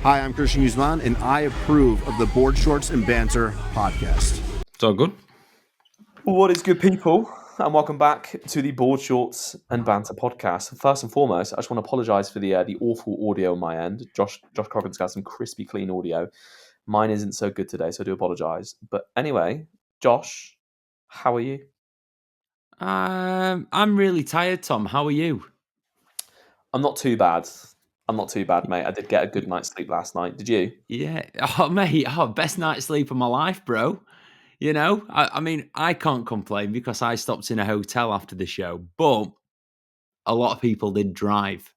Hi, I'm Christian Guzman, and I approve of the Board Shorts and Banter podcast. It's all good. What is good, people? And welcome back to the Board Shorts and Banter podcast. First and foremost, I just want to apologise for the awful audio on my end. Josh Coggan's got some crispy, clean audio. Mine isn't so good today, so I do apologise. But anyway, Josh, how are you? I'm really tired, Tom. How are you? I'm not too bad. Mate. I did get a good night's sleep last night. Did you? Yeah. Oh, mate. Oh, best night's sleep of my life, bro. You know, I mean, I can't complain because I stopped in a hotel after the show, but a lot of people did drive.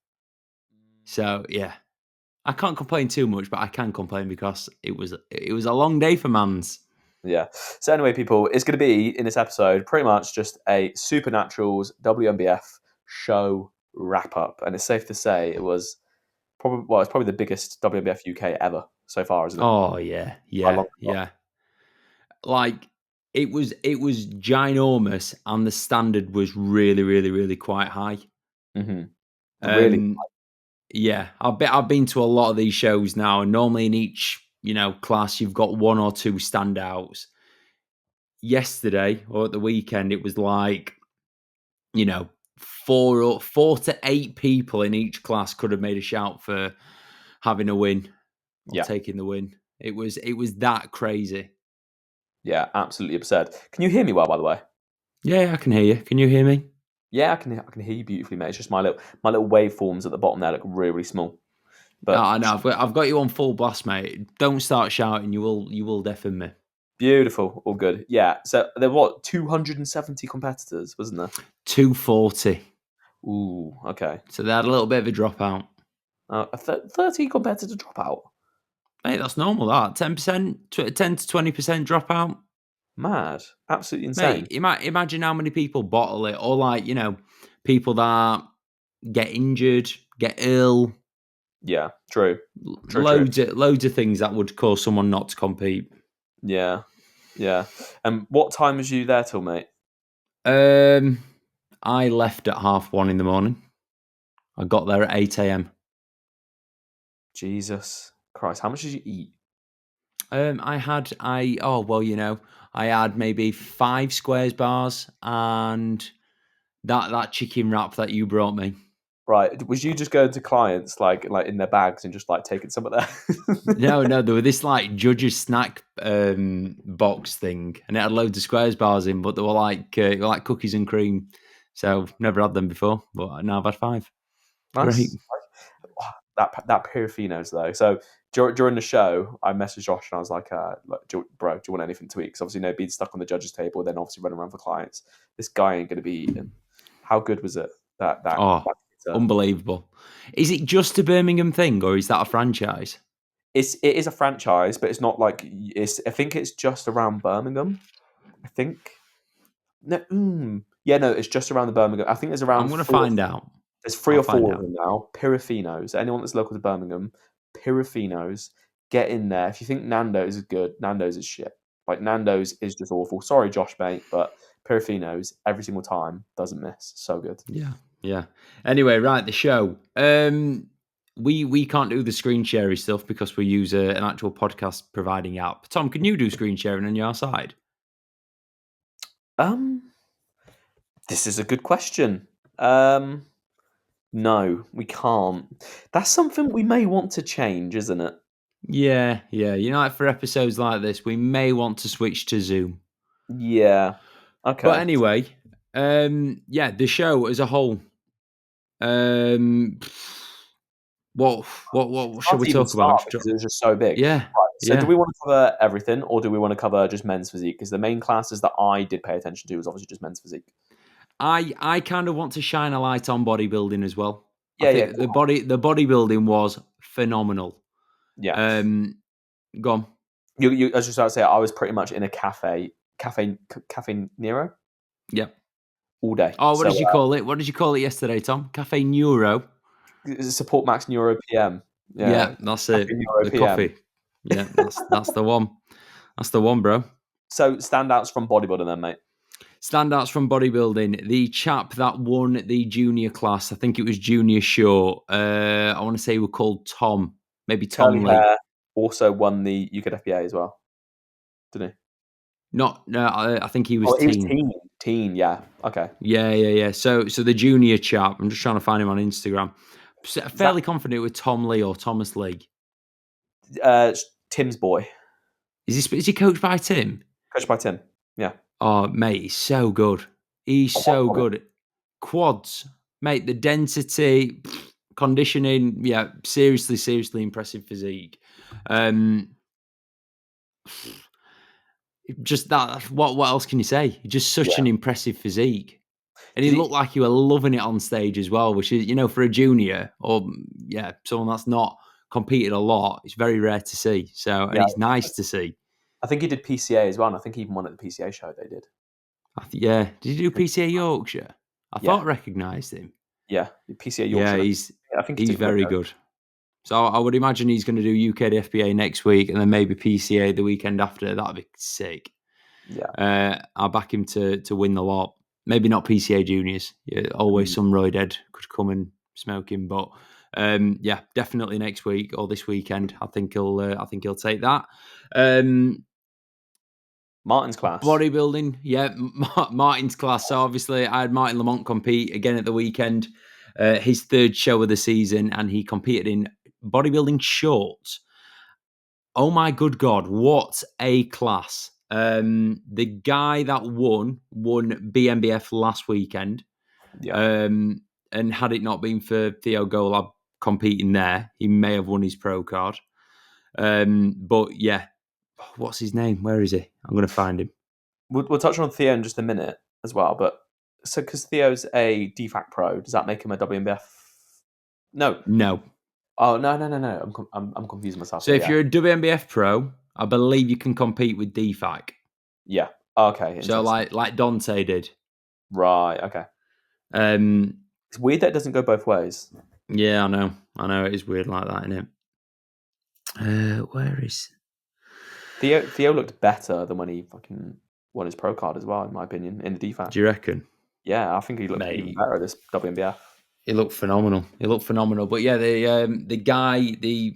So, yeah. I can't complain too much, but I can complain because it was a long day for mans. Yeah. So anyway, people, it's going to be, in this episode, pretty much just a Supernaturals WNBF show wrap-up. And it's safe to say it was it's probably the biggest WNBF UK ever so far, isn't it? Oh, yeah. Like, it was ginormous, and the standard was really, really, really quite high. Mm-hmm. Really? Yeah, I've been to a lot of these shows now, and normally in each class you've got one or two standouts. Yesterday or at the weekend, it was like 4 to 8 people in each class could have made a shout for having a win or taking the win. It was that crazy. Yeah, absolutely absurd. Can you hear me well, by the way? Yeah, I can hear you. Can you hear me? Yeah, I can hear you beautifully, mate. It's just my little waveforms at the bottom there look really, really small. But I know I've got you on full blast, mate. Don't start shouting. You will deafen me. Beautiful, all good. Yeah. So there were 270 competitors, wasn't there? 240. Ooh, okay. So they had a little bit of a dropout. 30 competitor dropout. Hey, that's normal. That 10%, 10 to 20% dropout. Mad, absolutely insane. Mate, imagine how many people bottle it, or people that get injured, get ill. Yeah, true. Loads of things that would cause someone not to compete. Yeah. And what time was you there till, mate? I left at 1:30 in the morning. I got there at 8 a.m. Jesus Christ, how much did you eat? I had maybe 5 squares bars and that chicken wrap that you brought me. Right, was you just going to clients like in their bags and just taking some of that? No, there were this judge's snack box thing, and it had loads of squares bars in, but they were like cookies and cream. So never had them before, but now I've had 5. Nice. Great. That Pirifino's though. So during the show, I messaged Josh and I was like, bro, do you want anything to eat? Because obviously, being stuck on the judge's table, then obviously running around for clients. This guy ain't going to be eating. How good was it? That unbelievable. Is it just a Birmingham thing, or is that a franchise? It is a franchise, but it's not I think it's just around Birmingham. I think. No, it's just around the Birmingham. I think there's around. I'm going to find out. There's 3 or 4 of them now. Pirifino's. Anyone that's local to Birmingham, Pirifino's, get in there. If you think Nando's is good, Nando's is shit. Nando's is just awful. Sorry, Josh, mate, but Pirifino's every single time doesn't miss. So good. Yeah. Anyway, right, the show. We can't do the screen sharing stuff because we use an actual podcast providing app. Tom, can you do screen sharing on your side? This is a good question. No, we can't. That's something we may want to change, isn't it? Yeah. For episodes like this, we may want to switch to Zoom. Yeah. Okay. But anyway, the show as a whole. What should we talk about? Because it was just so big. Yeah. Right, so do we want to cover everything, or do we want to cover just men's physique? Because the main classes that I did pay attention to was obviously just men's physique. I kind of want to shine a light on bodybuilding as well. Yeah, the bodybuilding was phenomenal. Yeah. Go on. You as you started to say, I was pretty much in a cafe Nero. Yep. All day. Oh, what did you call it? What did you call it yesterday, Tom? Cafe Neuro. Support Max Neuro PM. Yeah, that's it. The PM. Coffee. Yeah, that's the one. That's the one, bro. So standouts from bodybuilding then, mate. Standouts from bodybuilding. The chap that won the junior class, I think it was junior short. I want to say we're called Tom. Maybe Curly Tom Lee. hair, also won the UKFBA as well, didn't he? No, I think he was He was teen. teen, yeah. Okay. Yeah. So the junior chap, I'm just trying to find him on Instagram. Fairly confident with Tom Lee or Thomas Lee. Tim's boy. Is he coached by Tim? Coached by Tim, yeah. Oh, mate, he's so good. He's so good. Quads, mate, the density, conditioning, yeah, seriously impressive physique. Just that, what else can you say? Just such an impressive physique. And he looked like he were loving it on stage as well, which is, for a junior or, someone that's not competed a lot, it's very rare to see. So, and it's nice to see. I think he did PCA as well, and I think he even won at the PCA show they did. Did he do PCA Yorkshire? I thought I recognised him. Yeah, PCA Yorkshire. Yeah, I think he's very good. So I would imagine he's going to do UKDFBA next week and then maybe PCA the weekend after. That'd be sick. Yeah. I'll back him to win the lot. Maybe not PCA juniors. Yeah, always some roidhead could come and smoke him, but definitely next week or this weekend. I think he'll take that. Martin's class. Bodybuilding, Martin's class. So obviously I had Martin Lamont compete again at the weekend, his third show of the season, and he competed in bodybuilding shorts. Oh my good God, what a class. The guy that won BNBF last weekend. Yeah. And had it not been for Theo Golab competing there, he may have won his pro card. But yeah, what's his name? Where is he? I'm going to find him. We'll touch on Theo in just a minute as well. But so because Theo's a DFAC pro, does that make him a WNBF? No. Oh no! I'm confusing myself. So if you're a WNBF pro, I believe you can compete with DFAC. Yeah. Okay. So like Dante did. Right. Okay. It's weird that it doesn't go both ways. Yeah, I know. It is weird like that, isn't it? Where is Theo looked better than when he fucking won his pro card as well, in my opinion, in the DFAC. Do you reckon? Yeah, I think he looked even better at this WNBF. He looked phenomenal. But yeah, the guy, the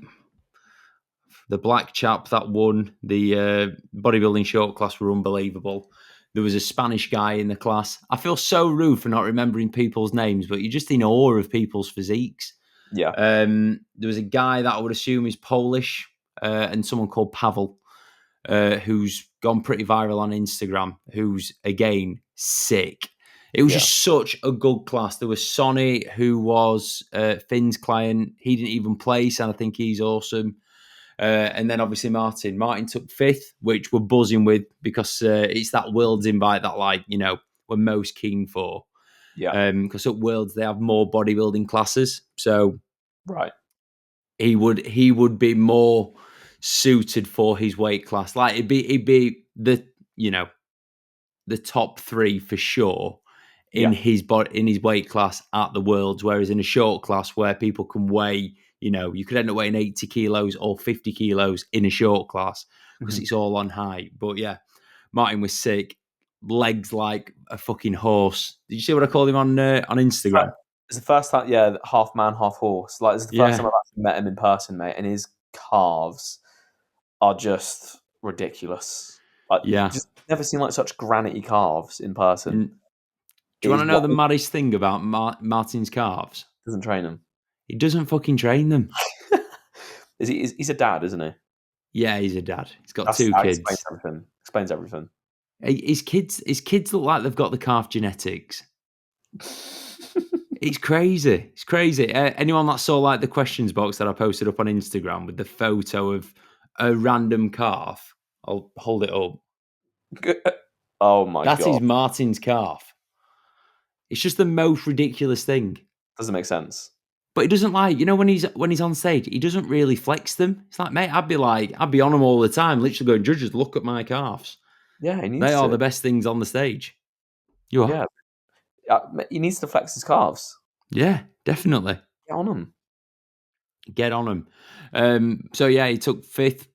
black chap that won the bodybuilding short class were unbelievable. There was a Spanish guy in the class. I feel so rude for not remembering people's names, but you're just in awe of people's physiques. Yeah. There was a guy that I would assume is Polish, and someone called Pavel, who's gone pretty viral on Instagram, who's, again, sick. It was just such a good class. There was Sonny, who was Finn's client. He didn't even place, and I think he's awesome. And then obviously Martin. Martin took fifth, which we're buzzing with because it's that Worlds invite that we're most keen for. Yeah. Because at Worlds they have more bodybuilding classes, so right, he would be more suited for his weight class. Like it'd be the the top three for sure in his weight class at the Worlds, whereas in a short class where people can weigh, you could end up weighing 80 kilos or 50 kilos in a short class because it's all on height. But yeah, Martin was sick, legs like a fucking horse. Did you see what I called him on Instagram? It's the first time, half man, half horse. Like, it's the first time I've actually met him in person, mate, and his calves are just ridiculous. Like, just never seen like such granity calves in person. Do you want to know the maddest thing about Martin's calves? Doesn't train them. He doesn't fucking train them. He's a dad, isn't he? Yeah, he's a dad. He's got two kids. Explains everything. His kids look like they've got the calf genetics. It's crazy. Anyone that saw like the questions box that I posted up on Instagram with the photo of a random calf, I'll hold it up. Oh my God. That is Martin's calf. It's just the most ridiculous thing. Doesn't make sense. But he doesn't when he's on stage, he doesn't really flex them. It's like, mate, I'd be on him all the time, literally going, judges, look at my calves. Yeah, he needs They are the best things on the stage. You are. Yeah. He needs to flex his calves. Yeah, definitely. Get on him. So yeah, he took fifth,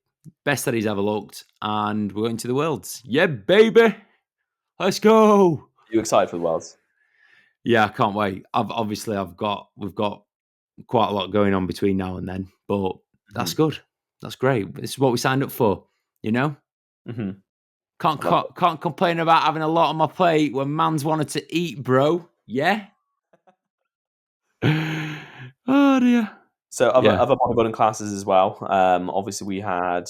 best that he's ever looked, and we're going to the Worlds. Yeah, baby, let's go. Are you excited for the Worlds? Yeah, I can't wait. We've got quite a lot going on between now and then, but That's good. That's great. This is what we signed up for, you know? Mm-hmm. Can't complain about having a lot on my plate when man's wanted to eat, bro. Yeah? Oh, dear. So other bodybuilding classes as well. Obviously we had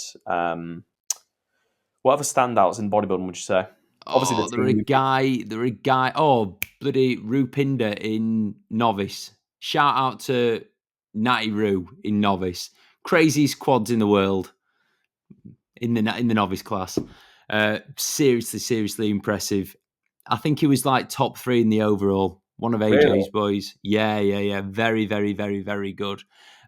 what other standouts in bodybuilding would you say? Obviously Oh, the there were a team. guy. Oh, bloody Rupinder in novice. Shout out to Natty Roo in novice. Craziest quads in the world in the novice class. Seriously impressive. I think he was like top 3 in the overall. One of AJ's Really? boys. Yeah. Very, very, very, very good.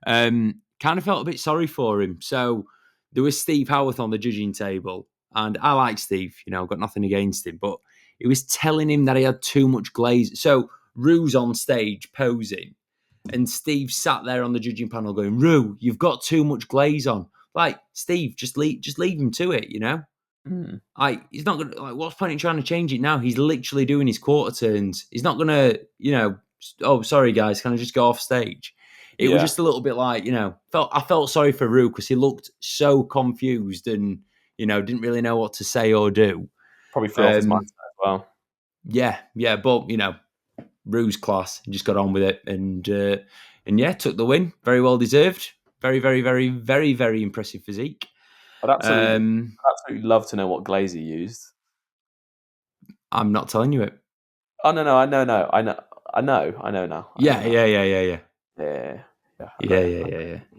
Kind of felt a bit sorry for him. So there was Steve Howarth on the judging table. And I like Steve, got nothing against him. But he was telling him that he had too much glaze. So Rue's on stage posing. And Steve sat there on the judging panel going, Rue, you've got too much glaze on. Like, Steve, just leave him to it, Mm. Like, he's not gonna, like, what's the point in trying to change it now? He's literally doing his quarter turns. He's not gonna, oh, sorry guys, can I just go off stage? It was just a little bit like, I felt sorry for Rue because he looked so confused and, didn't really know what to say or do. Probably flew off his mindset as well. Yeah, but Rue's class, just got on with it and yeah, took the win. Very well deserved. Very, very, very, very, very impressive physique. I'd absolutely love to know what glaze he used. I'm not telling you it. Oh no, I know now. Yeah. Yeah.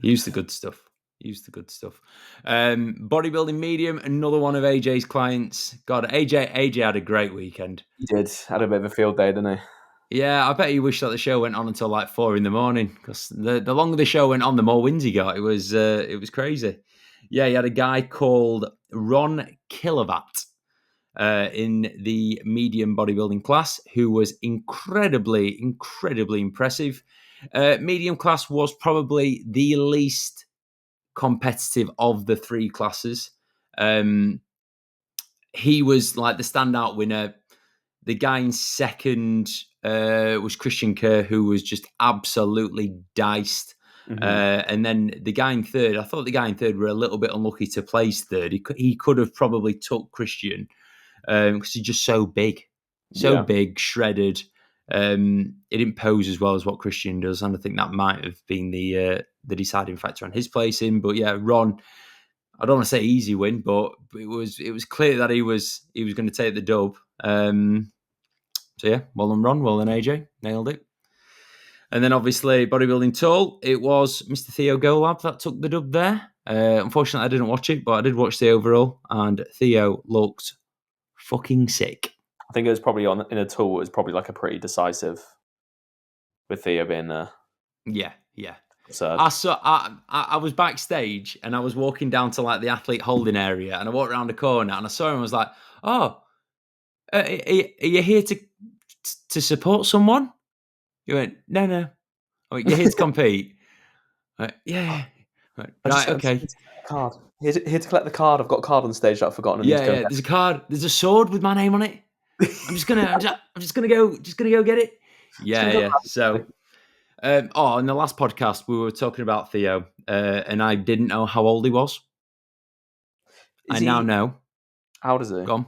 Use the good stuff. Bodybuilding medium, another one of AJ's clients. God, AJ had a great weekend. He did. Had a bit of a field day, didn't he? Yeah, I bet he wished that the show went on until like 4 a.m. because the longer the show went on, the more wins he got. It was crazy. Yeah, he had a guy called Ron Kilowatt in the medium bodybuilding class who was incredibly impressive. Medium class was probably the least competitive of the 3 classes. He was like the standout winner. The guy in second was Christian Kerr, who was just absolutely diced. Mm-hmm. And then the guy in third, I thought the guy in third were a little bit unlucky to place third. He could have probably took Christian because he's just so big, big, shredded. It didn't pose as well as what Christian does, and I think that might have been the deciding factor on his placing. But yeah, Ron, I don't want to say easy win, but it was clear that he was going to take the dub. So yeah, well done Ron, well done AJ, nailed it. And then obviously bodybuilding tall, it was Mr. Theo Golab that took the dub there. Unfortunately, I didn't watch it, but I did watch the overall, and Theo looked fucking sick. I think it was probably in a tool. It was probably like a pretty decisive, with Theo being there. Yeah. Absurd. I was backstage and I was walking down to like the athlete holding area, and I walked around the corner and I saw him. I was like, "Oh, are you here to support someone?" He went, "No. I went, you're here to compete." I went, yeah. Right, okay. Here to collect the card. Here to collect the card. I've got a card on stage that I've forgotten. Yeah. There's a card. There's a sword with my name on it. I'm just gonna go get it. Yeah. So, in the last podcast we were talking about Theo, and I didn't know how old he was. Now know. How old is he? Go on.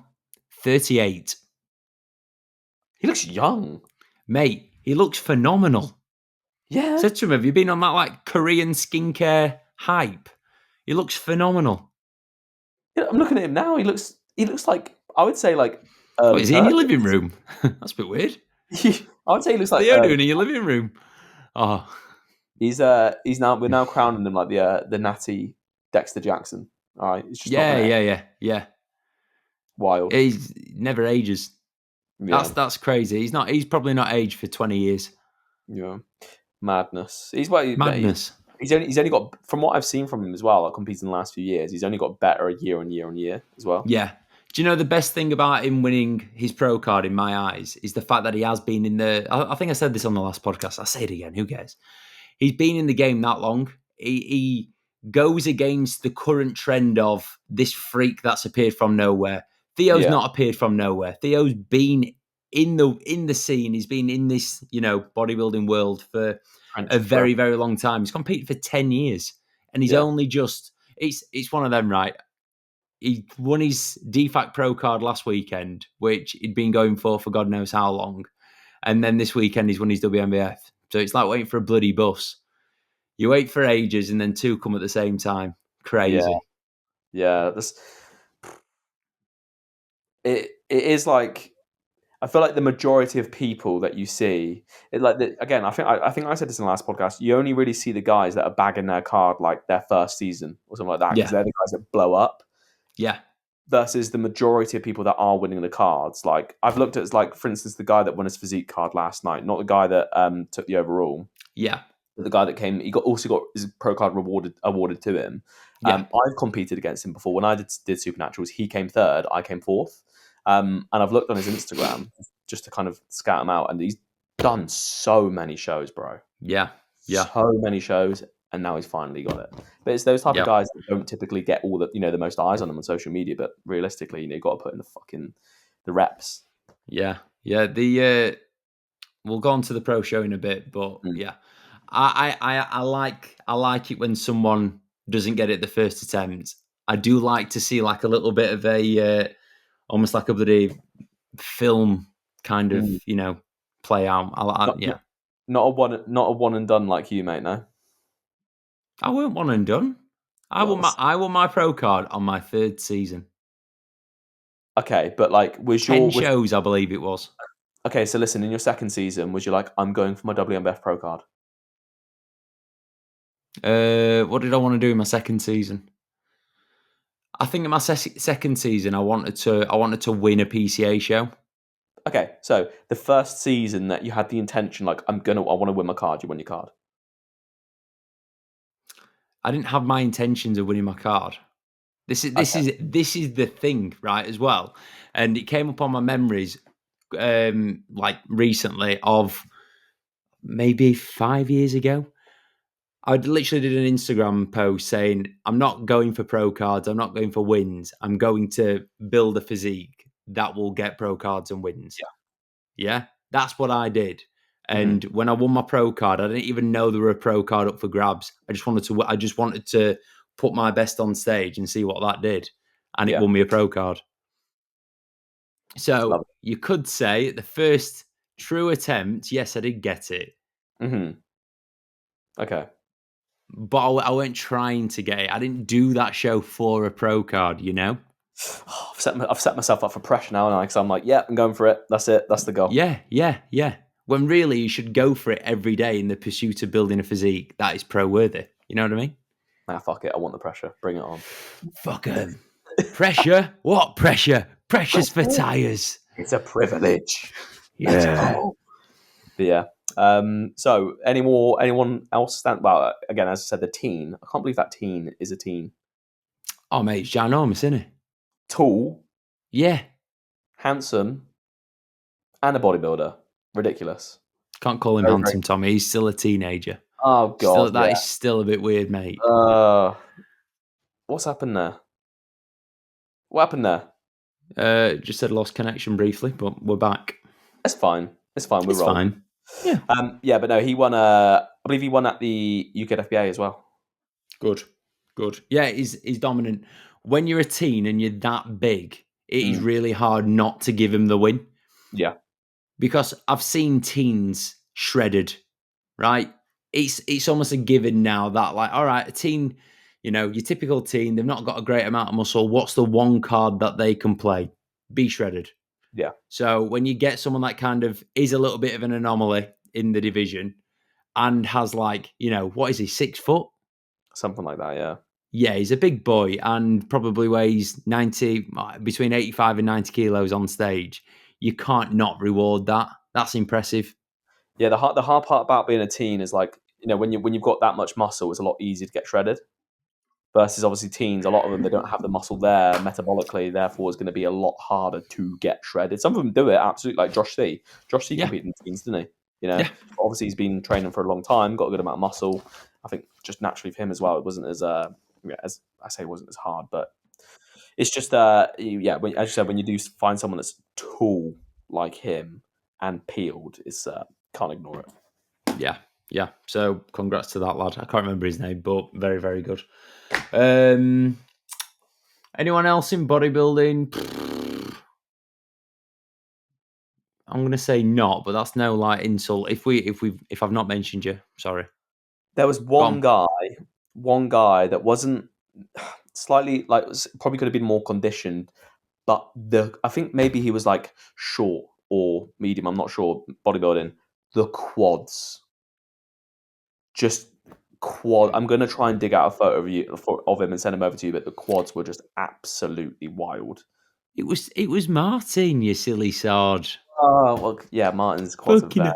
38. He looks young, mate. He looks phenomenal. Yeah. I said to him, have you been on that like Korean skincare hype? He looks phenomenal. Yeah, I'm looking at him now. He looks like, I would say like. What, is he in your living room? That's a bit weird. I would say he looks like. What are you doing in your living room? Oh, we're now crowning him like the natty Dexter Jackson. All right, it's just yeah. Wild. He's never ages. Yeah. That's crazy. He's probably not aged for 20 years. Yeah, madness. Madness. He's only got, from what I've seen from him as well, like competing in the last few years, he's only got better year on year as well. Yeah. Do you know the best thing about him winning his pro card in my eyes is the fact that he has been in I think I said this on the last podcast. I'll say it again. Who cares? He's been in the game that long. He goes against the current trend of this freak that's appeared from nowhere. Theo's not appeared from nowhere. Theo's been in the scene. He's been in this, bodybuilding world for a very, very long time. He's competed for 10 years. and he's Yeah. only just. It's one of them, right? He won his DFAC Pro card last weekend, which he'd been going for God knows how long, and then this weekend he's won his WNBF. So it's like waiting for a bloody bus. You wait for ages, and then two come at the same time. Crazy. Yeah. It is like, I feel like the majority of people that you see, again, I think I said this in the last podcast. You only really see the guys that are bagging their card like their first season or something like that, because they're the guys that blow up. Yeah. Versus the majority of people that are winning the cards. Like I've looked at, like for instance, the guy that won his physique card last night, not the guy that took the overall. Yeah. The guy that came, he also got his pro card awarded to him. Yeah. I've competed against him before. When I did Supernaturals, he came third, I came fourth. And I've looked on his Instagram just to kind of scout him out, and he's done so many shows, bro. Yeah. Yeah. So many shows, and now he's finally got it. But it's those type of guys that don't typically get all the the most eyes on them on social media. But realistically, you've got to put in the reps. Yeah. Yeah. We'll go on to the pro show in a bit, but yeah, I like it when someone doesn't get it the first attempt. I do like to see like a little bit of a almost like a bloody film kind of play out. Not a one and done like you, mate. No, I weren't one and done. I won my pro card on my third season. Okay, but like, was 10 shows, I believe it was. Okay, so listen, in your second season, was you like, I'm going for my WNBF pro card? What did I want to do in my second season? I think in my second season, I wanted to win a PCA show. Okay, so the first season that you had the intention, like, I want to win my card. You won your card. I didn't have my intentions of winning my card. This is the thing, right? As well, and it came up on my memories, like recently of maybe 5 years ago. I literally did an Instagram post saying, I'm not going for pro cards. I'm not going for wins. I'm going to build a physique that will get pro cards and wins. Yeah. That's what I did. And when I won my pro card, I didn't even know there were a pro card up for grabs. I just wanted to put my best on stage and see what that did. And it won me a pro card. So you could say at the first true attempt, yes, I did get it. Okay. But I weren't trying to get it. I didn't do that show for a pro card, I've set myself up for pressure now, and because I'm like, yeah, I'm going for it. That's it. That's the goal. Yeah. When really you should go for it every day in the pursuit of building a physique that is pro worthy. You know what I mean? Nah, fuck it. I want the pressure. Bring it on. Fuck 'em. Pressure? What pressure? Pressure's for tires. It's a privilege. Yeah. But yeah. So anyone else stand? Well, again, as I said, the teen. I can't believe that teen is a teen. Oh mate, it's ginormous, isn't it? Tall. Yeah. Handsome. And a bodybuilder. Ridiculous. Can't call him handsome, Tommy. He's still a teenager. Oh god, that is still a bit weird, mate. What's happened there? What happened there? Just said lost connection briefly, but we're back. It's fine. We're rolling. Fine. Yeah. But no, he won. I believe he won at the UKFBA as well. Good. Yeah, he's dominant. When you're a teen and you're that big, it is really hard not to give him the win. Yeah. Because I've seen teens shredded, right? It's almost a given now that, like, all right, a teen, your typical teen, they've not got a great amount of muscle. What's the one card that they can play? Be shredded. Yeah. So when you get someone that kind of is a little bit of an anomaly in the division and has what is he, 6 foot? Something like that, yeah. Yeah, he's a big boy and probably weighs between 85 and 90 kilos on stage. You can't not reward that. That's impressive. Yeah, the hard part about being a teen is like, when you've got that much muscle, it's a lot easier to get shredded. Versus obviously teens, a lot of them, they don't have the muscle there metabolically, therefore it's going to be a lot harder to get shredded. Some of them do it, absolutely, like Josh C. Competed in teens, didn't he? Obviously he's been training for a long time, got a good amount of muscle. I think just naturally for him as well, it wasn't as I say, it wasn't as hard, but it's just as you said, when you do find someone that's tall like him and peeled, it's can't ignore it. Yeah, Yeah, so congrats to that lad. I can't remember his name, but very, very good. Anyone else in bodybuilding? I'm going to say not, but that's no like insult. If I've not mentioned you, sorry. There was one guy that wasn't slightly like probably could have been more conditioned, but I think maybe he was like short or medium. I'm not sure. Bodybuilding, the quads, just quad. I'm gonna try and dig out a photo of him and send him over to you, but the quads were just absolutely wild. It was Martin, you silly sod. Oh well, yeah, Martin's quads are Fucking there.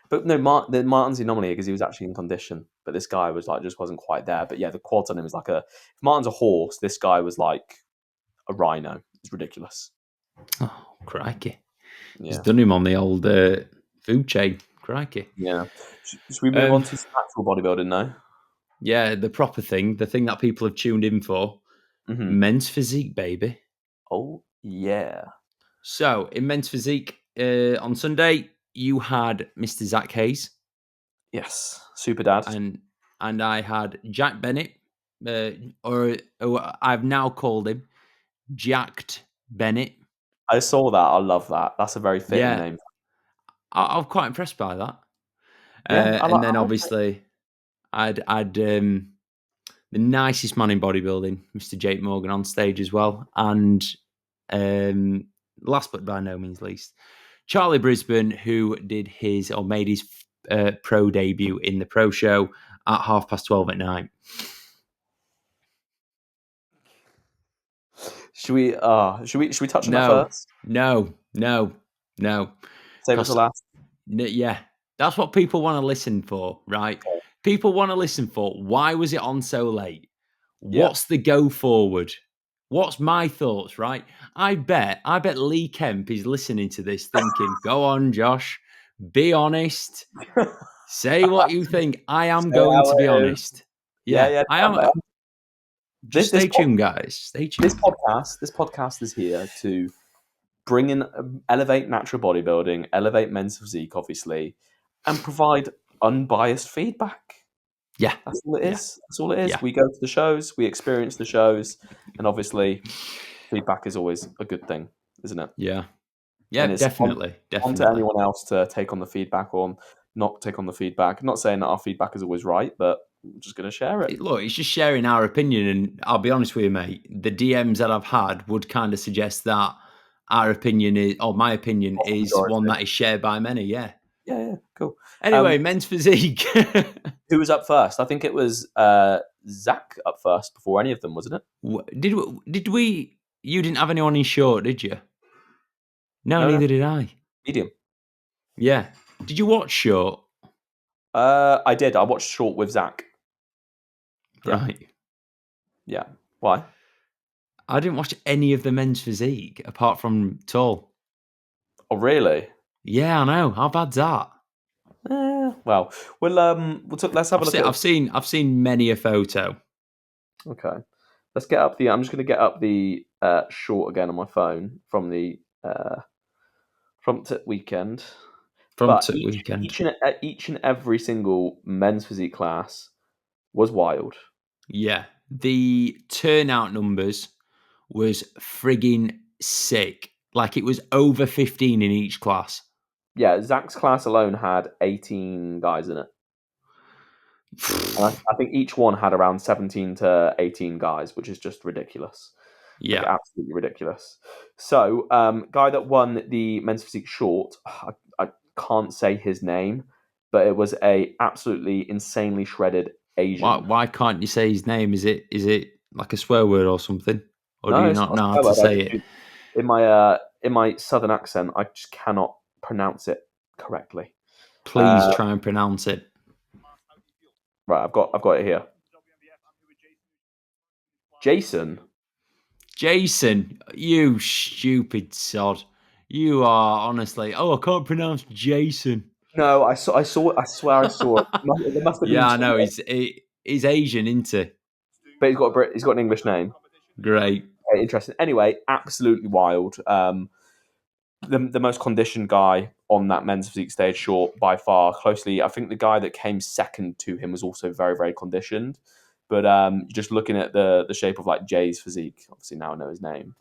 But no, Martin's the anomaly because he was actually in condition. But this guy was like just wasn't quite there. But yeah, the quads on him was like if Martin's a horse, this guy was like a rhino. It's ridiculous. Oh, crikey. Yeah. He's done him on the old food chain. Crikey. Yeah. Should we move on to natural bodybuilding now? Yeah, the proper thing, the thing that people have tuned in for. Mm-hmm. Men's physique, baby. Oh yeah. So in men's physique, on Sunday, you had Mr. Zach Hayes. Yes. Super dad. And I had Jack Bennett, or I've now called him Jacked Bennett. I saw that. I love that. That's a very fitting name. I'm quite impressed by that. Yeah, and then obviously I'd the nicest man in bodybuilding, Mr. Jake Morgan, on stage as well. And last but by no means least, Charlie Brisbane, who made his pro debut in the pro show at 12:30 at night. Should we touch on that first? No. Save it to last. Yeah, that's what people want to listen for, right? Okay. People want to listen for why was it on so late? What's the go forward? What's my thoughts, right? I bet Lee Kemp is listening to this thinking, go on, Josh, be honest. Say what you think. I am going to be honest. Yeah, I am. Just stay tuned, guys. Stay tuned. This podcast is here to bring in, elevate natural bodybuilding, elevate men's physique, obviously, and provide unbiased feedback. Yeah. That's all it is. Yeah. That's all it is. Yeah. We go to the shows, we experience the shows, and obviously feedback is always a good thing, isn't it? Yeah. Yeah, definitely. On to anyone else to take on the feedback or not take on the feedback. I'm not saying that our feedback is always right, but I'm just going to share it. Look, it's just sharing our opinion. And I'll be honest with you, mate, the DMs that I've had would kind of suggest that our opinion is, or my opinion is one that is shared by many. Yeah. Yeah, Cool. Anyway, men's physique. Who was up first? I think it was Zach up first before any of them, wasn't it? Did we? You didn't have anyone in short, did you? No, neither did I. Medium. Yeah. Did you watch short? I did. I watched short with Zach. Right. Yeah. Why? I didn't watch any of the men's physique apart from tall. Oh, really? Yeah, I know. How bad's that? Well, let's have a look. I've seen many a photo. Okay, let's get up the. I'm just going to get up the short again on my phone from the weekend. Each and every single men's physique class was wild. Yeah, the turnout numbers was frigging sick. Like it was over 15 in each class. Yeah, Zach's class alone had 18 guys in it. And I think each one had around 17 to 18 guys, which is just ridiculous. Yeah. Like, absolutely ridiculous. So, guy that won the men's physique short, I can't say his name, but it was a absolutely insanely shredded Asian. Why can't you say his name? Is it like a swear word or something? Or No, do you not know how to say it? In my southern accent, I just cannot pronounce it correctly. Please try and pronounce it. Right, I've got it here. Jason, you stupid sod! You are honestly. Oh, I can't pronounce Jason. No, I saw. I swear, I saw it. There must have been. Yeah, I know. He's Asian, isn't he? But he's got an English name. Great. Okay, interesting. Anyway, absolutely wild. the most conditioned guy on that men's physique stage, short by far, closely. I think the guy that came second to him was also very, very conditioned. But just looking at the shape of like Jay's physique, obviously now I know his name,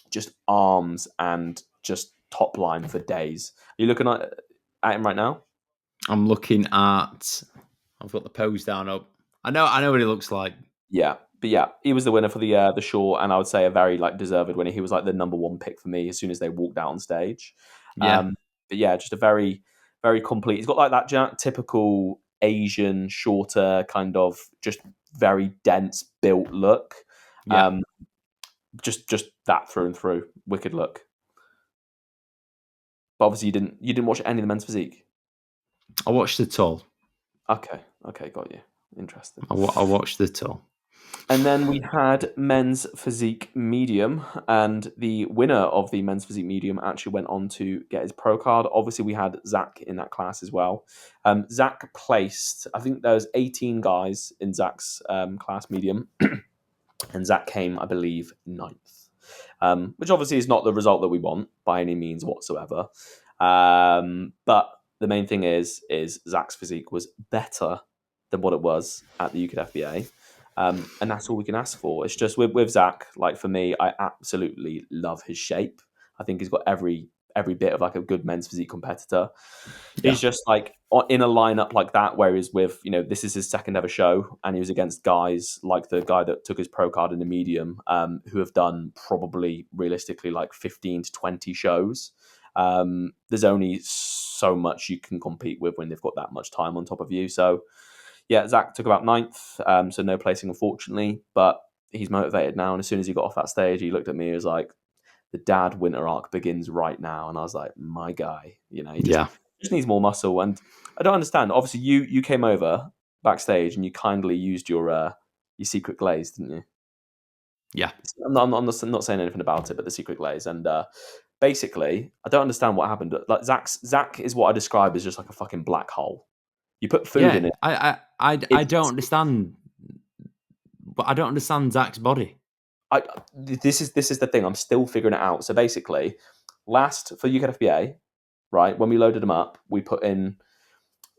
just arms and just top line for days. Are you looking at him right now? I'm looking at. I've got the pose down up. I know what he looks like. Yeah, but yeah, he was the winner for the short, and I would say a very like deserved winner. He was like the number one pick for me as soon as they walked out on stage. Yeah, But yeah, just a very, very complete. He's got like that typical Asian, shorter, kind of just very dense built look. yeah. Just that through and through, wicked look. But obviously, you didn't watch any of the men's physique. I watched it all. Okay, got you. Interesting. I watched it all. And then we had men's physique medium, and the winner of the men's physique medium actually went on to get his pro card. Obviously, we had Zach in that class as well. Zach placed, I think there was 18 guys in Zach's class medium, and Zach came, I believe, 9th, which obviously is not the result that we want by any means whatsoever. But the main thing is Zach's physique was better than what it was at the UKFBA. And that's all we can ask for. It's just with Zach, like for me, I absolutely love his shape. I think he's got every bit of like a good men's physique competitor. Yeah. He's just like in a lineup like that, where he's with, this is his second ever show, and he was against guys like the guy that took his pro card in the medium, who have done probably realistically like 15 to 20 shows. There's only so much you can compete with when they've got that much time on top of you. So yeah, Zach took about 9th, so no placing, unfortunately, but he's motivated now. And as soon as he got off that stage, he looked at me and was like, the dad winter arc begins right now. And I was like, my guy, he just needs more muscle. And I don't understand. Obviously, you came over backstage and you kindly used your secret glaze, didn't you? Yeah. I'm not saying anything about it, but the secret glaze. And basically, I don't understand what happened. Like Zach is what I describe as just like a fucking black hole. You put food in it. I don't understand, but I don't understand Zach's body. This is the thing. I'm still figuring it out. So basically, last for UKFBA, right, when we loaded them up, we put in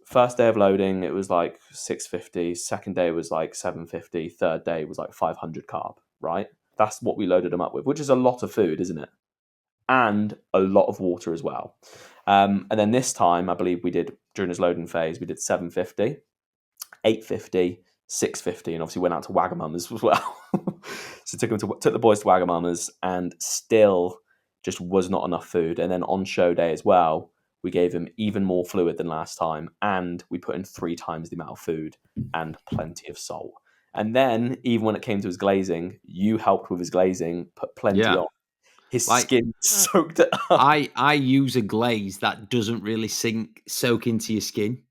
first day of loading, it was like 650. Second day was like 750. Third day was like 500 carb, right? That's what we loaded them up with, which is a lot of food, isn't it? And a lot of water as well. And then this time, I believe we did, during his loading phase, we did 750, 850, 650, and obviously went out to Wagamama's as well. So took the boys to Wagamama's, and still just was not enough food. And then on show day as well, we gave him even more fluid than last time, and we put in 3 times the amount of food and plenty of salt. And then even when it came to his glazing, you helped with his glazing, put plenty on. His skin soaked it up. I use a glaze that doesn't really soak into your skin.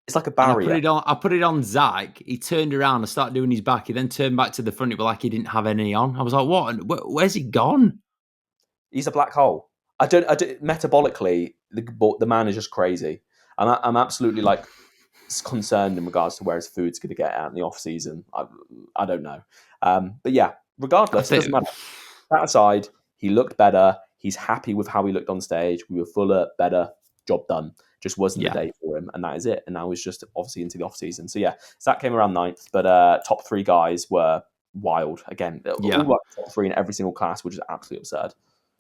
It's like a barrier. I put it on Zach. He turned around and started doing his back. He then turned back to the front. It was like he didn't have any on. I was like, what? Where's he gone? He's a black hole. I don't metabolically, the man is just crazy. I'm absolutely like concerned in regards to where his food's going to get out in the off season. I don't know. But yeah, regardless, it doesn't matter. That aside, he looked better. He's happy with how he looked on stage. We were fuller, better, job done. Just wasn't the day for him, and that is it. And now he's just obviously into the off season. So yeah, Zach came around 9th, but top 3 guys were wild again. All like top 3 in every single class, which is absolutely absurd.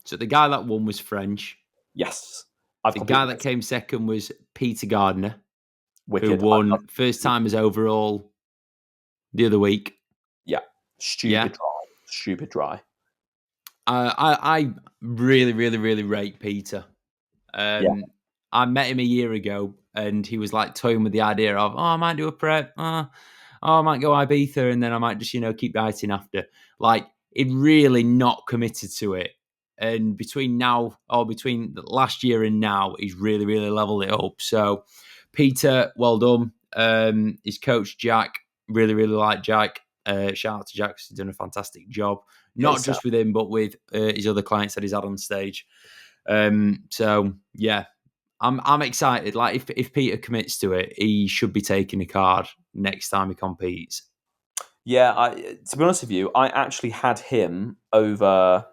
So the guy that won was French. Yes. The guy that came second was Peter Gardner, Wicked. who won first time as overall the other week. Yeah. Stupid dry. I really, really, really rate Peter. I met him a year ago, and he was like toying with the idea of, I might do a prep, I might go Ibiza, and then I might just, keep dieting after. Like, he'd really not committed to it. And between last year and now, he's really, really leveled it up. So, Peter, well done. His coach, Jack, really, really like Jack. Shout out to Jack, he's done a fantastic job. Not just with him, but with his other clients that he's had on stage. So, yeah. I'm excited. Like if Peter commits to it, he should be taking a card next time he competes. Yeah, to be honest with you, I actually had him over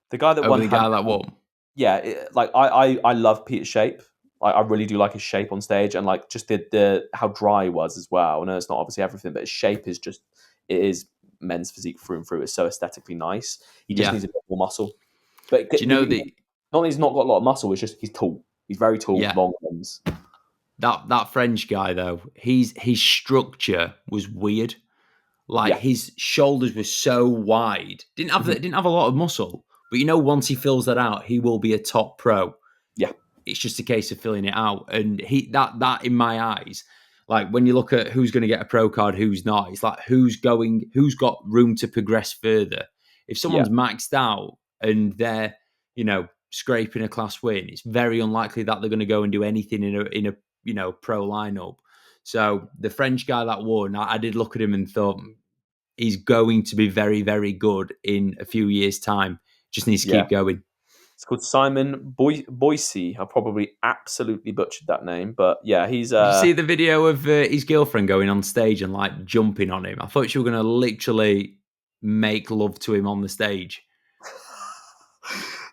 The guy that over won. the guy that won. Yeah, I love Peter's shape. I really do like his shape on stage, and like just the how dry he was as well. I know it's not obviously everything, but his shape is just it is men's physique through and through. It's so aesthetically nice. He just needs a bit more muscle. But Do you know not that he's not got a lot of muscle. It's just he's tall. He's very tall, long limbs. That French guy though, his structure was weird. Like his shoulders were so wide, didn't have a lot of muscle. But once he fills that out, he will be a top pro. Yeah, it's just a case of filling it out. And that in my eyes, like when you look at who's going to get a pro card, who's not, it's like who's got room to progress further. If someone's maxed out and they're scraping a class win, it's very unlikely that they're going to go and do anything in a pro lineup. So the French guy that won, I did look at him and thought he's going to be very, very good in a few years' time. Just needs to keep going. It's called Simon Boise. I probably absolutely butchered that name, but yeah, he's. Did you see the video of his girlfriend going on stage and like jumping on him? I thought you were going to literally make love to him on the stage.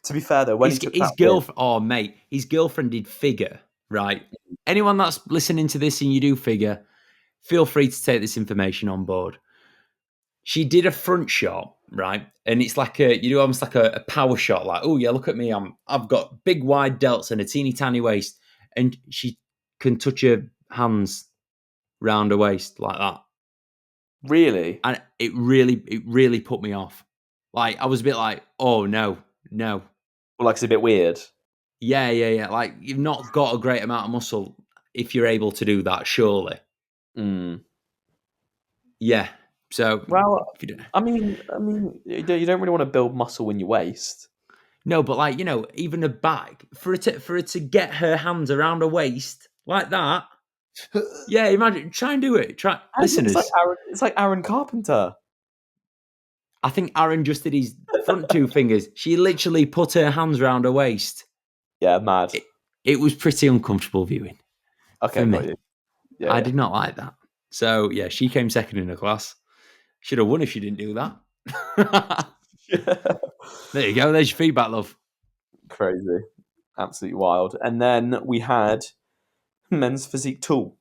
To be fair though, when his girlfriend, his girlfriend did figure, right? Anyone that's listening to this and you do figure, feel free to take this information on board. She did a front shot, right? And it's like you do almost like a power shot, like, oh yeah, look at me, I've got big wide delts and a teeny tiny waist, and she can touch her hands round her waist like that. Really? And it really put me off. Like I was a bit like, oh no. Well, like it's a bit weird. Yeah. Like you've not got a great amount of muscle if you're able to do that, surely. Yeah. So, well, I mean, you don't really want to build muscle in your waist. No, but like even a back for it to get her hands around her waist like that. Yeah, imagine. Try and do it. Try, listeners. It's like Aaron Carpenter. I think Aaron just did his front two fingers. She literally put her hands around her waist. Yeah, mad. It was pretty uncomfortable viewing. Okay, for me. Yeah, I did not like that. So yeah, she came second in her class. Should have won if she didn't do that. There you go. There's your feedback, love. Crazy. Absolutely wild. And then we had men's physique tool.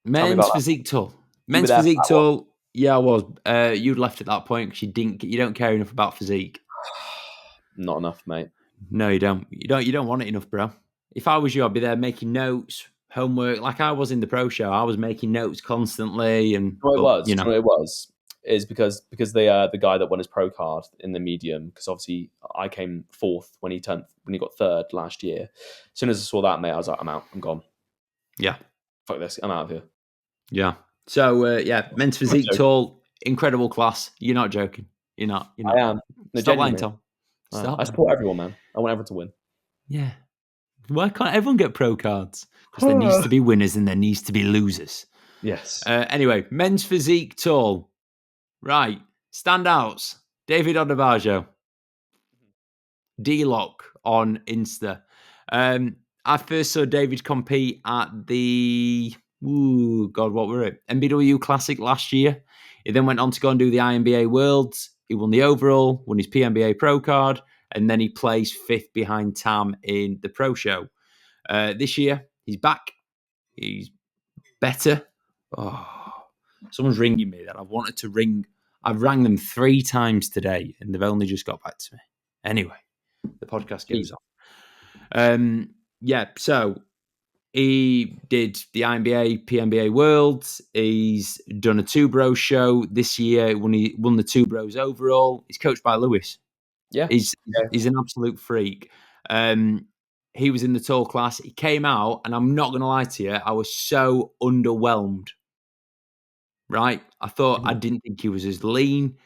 Men's physique tool. Men's physique tool. Yeah, I was. You'd left at that point because you don't care enough about physique. Not enough, mate. No, you don't. You don't want it enough, bro. If I was you, I'd be there making notes, homework. Like I was in the pro show, I was making notes constantly. And it was is because the guy that won his pro card in the medium, because obviously I came fourth when he got third last year. As soon as I saw that, mate, I was like, I'm out. I'm gone. Yeah. Fuck this. I'm out of here. Yeah. So men's physique tool, incredible class. You're not joking. You're not. I am. No, stop lying, Tom. I support everyone, man. I want everyone to win. Yeah. Why can't everyone get pro cards? Because there needs to be winners and there needs to be losers. Yes. Anyway, men's physique tool. Right. Standouts. David Odebajo. D-Lock on Insta. I first saw David compete at the what were it? MBW Classic last year. He then went on to go and do the INBA Worlds. He won the overall, won his PNBA Pro card, and then he placed fifth behind Tam in the Pro Show. This year, he's back. He's better. Oh, someone's ringing me that I've wanted to ring. I've rang them 3 times today, and they've only just got back to me. Anyway, the podcast goes on. So he did the INBA, PNBA Worlds. He's done a 2-bro show this year when he won the 2-bros overall. He's coached by Lewis. Yeah. He's an absolute freak. He was in the tall class. He came out, and I'm not going to lie to you, I was so underwhelmed. Right? I thought I didn't think he was as lean.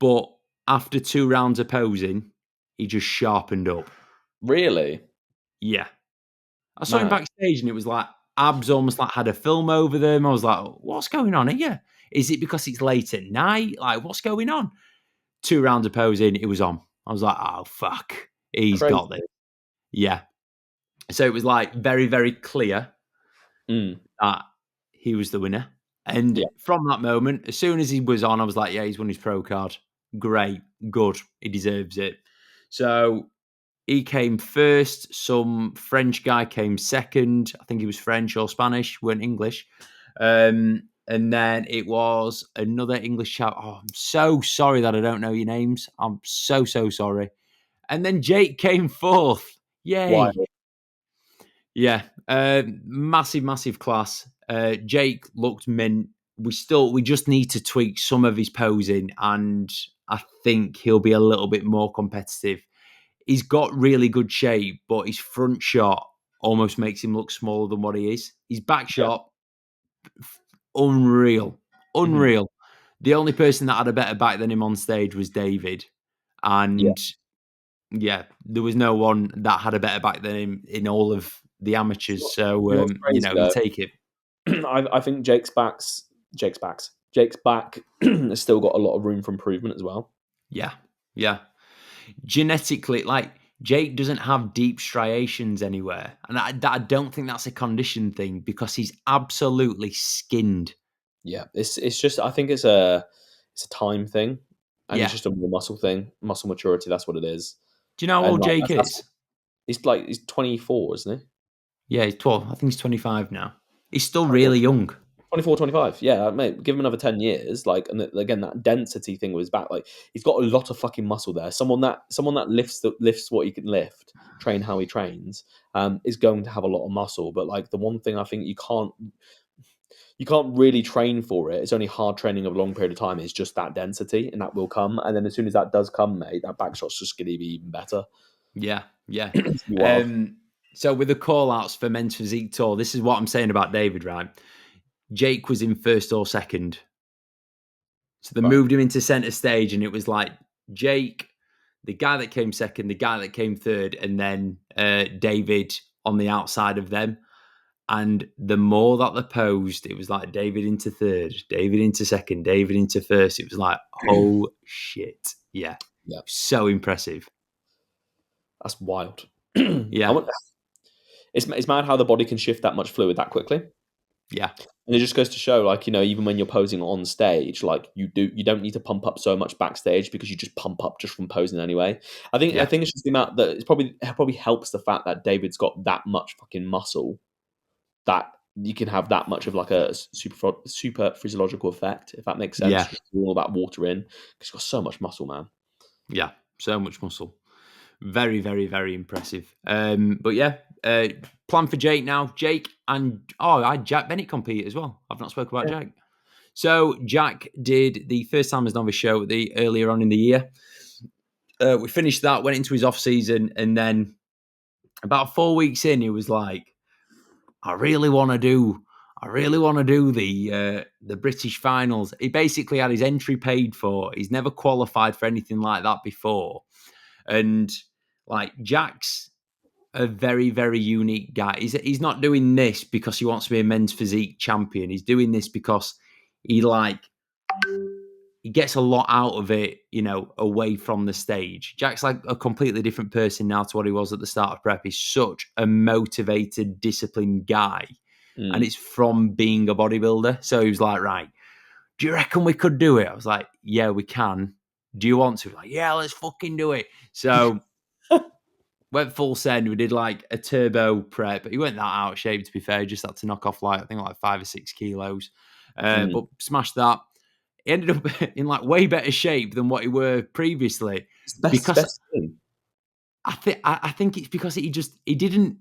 But after 2 rounds of posing, he just sharpened up. Really? Yeah. I saw him backstage and it was like abs almost like had a film over them. I was like, what's going on here? Is it because it's late at night? Like, what's going on? 2 rounds of posing, it was on. I was like, oh, fuck. He's got this. Yeah. So it was like very, very clear that he was the winner. And from that moment, as soon as he was on, I was like, yeah, he's won his pro card. Great. Good. He deserves it. So he came first. Some French guy came second. I think he was French or Spanish, weren't English. And then it was another English chap. Oh, I'm so sorry that I don't know your names. I'm so sorry. And then Jake came fourth. Yay. Why? Yeah. Massive class. Jake looked mint. We just need to tweak some of his posing, and I think he'll be a little bit more competitive. He's got really good shape, but his front shot almost makes him look smaller than what he is. His back shot, unreal. The only person that had a better back than him on stage was David. And yeah, there was no one that had a better back than him in all of the amateurs. So, what's crazy, you take it. I think Jake's back has still got a lot of room for improvement as well. Yeah. Genetically, like Jake doesn't have deep striations anywhere. And I don't think that's a condition thing because he's absolutely skinned. Yeah, it's just, I think it's a time thing, and it's Yeah. just a more muscle thing, muscle maturity. That's what it is. Do you know how And old Jake is? He's 24, isn't he? Yeah, he's 12. I think he's 25 now. He's still really young. 24, 25. Yeah, mate, give him another 10 years. Like, and again, that density thing with his back, like, he's got a lot of fucking muscle there. Someone that lifts what he can lift, train how he trains, is going to have a lot of muscle. But like, the one thing I think you can't really train for it. It's only hard training over a long period of time. Is just that density, and that will come. And then as soon as that does come, mate, that back shot's just going to be even better. Yeah. Wild. So with the call-outs for Men's Physique Tour, this is what I'm saying about David, right? Jake was in first or second. So they moved him into centre stage, and it was like Jake, the guy that came second, the guy that came third, and then David on the outside of them. And the more that they posed, it was like David into third, David into second, David into first. It was like, oh shit. Yeah. So impressive. That's wild. Yeah. It's mad how the body can shift that much fluid that quickly. Yeah. And it just goes to show, like, even when you're posing on stage, like, you don't need to pump up so much backstage because you just pump up just from posing anyway. I think it's just the amount that it probably helps the fact that David's got that much fucking muscle that you can have that much of like a super physiological effect, if that makes sense. Yeah. Just all that water in because he's got so much muscle, man. Yeah. So much muscle. Very, very, very impressive. But yeah, plan for Jake now. Jake and I had Jack Bennett compete as well. I've not spoken about Jack. So Jack did the first time as novice show earlier on in the year. We finished that, went into his off season, and then about 4 weeks in, he was like, I really want to do the British finals. He basically had his entry paid for. He's never qualified for anything like that before. And like Jack's a very, very unique guy. He's not doing this because he wants to be a men's physique champion. He's doing this because he gets a lot out of it, away from the stage. Jack's like a completely different person now to what he was at the start of prep. He's such a motivated, disciplined guy. And it's from being a bodybuilder. So he was like, right, do you reckon we could do it? I was like, yeah, we can. Do you want to? Like, yeah, let's fucking do it. So went full send. We did like a turbo prep. He went that out of shape, to be fair. He just had to knock off I think 5 or 6 kilos. But smashed that. He ended up in like way better shape than what he were previously. It's the best thing. I think it's because he didn't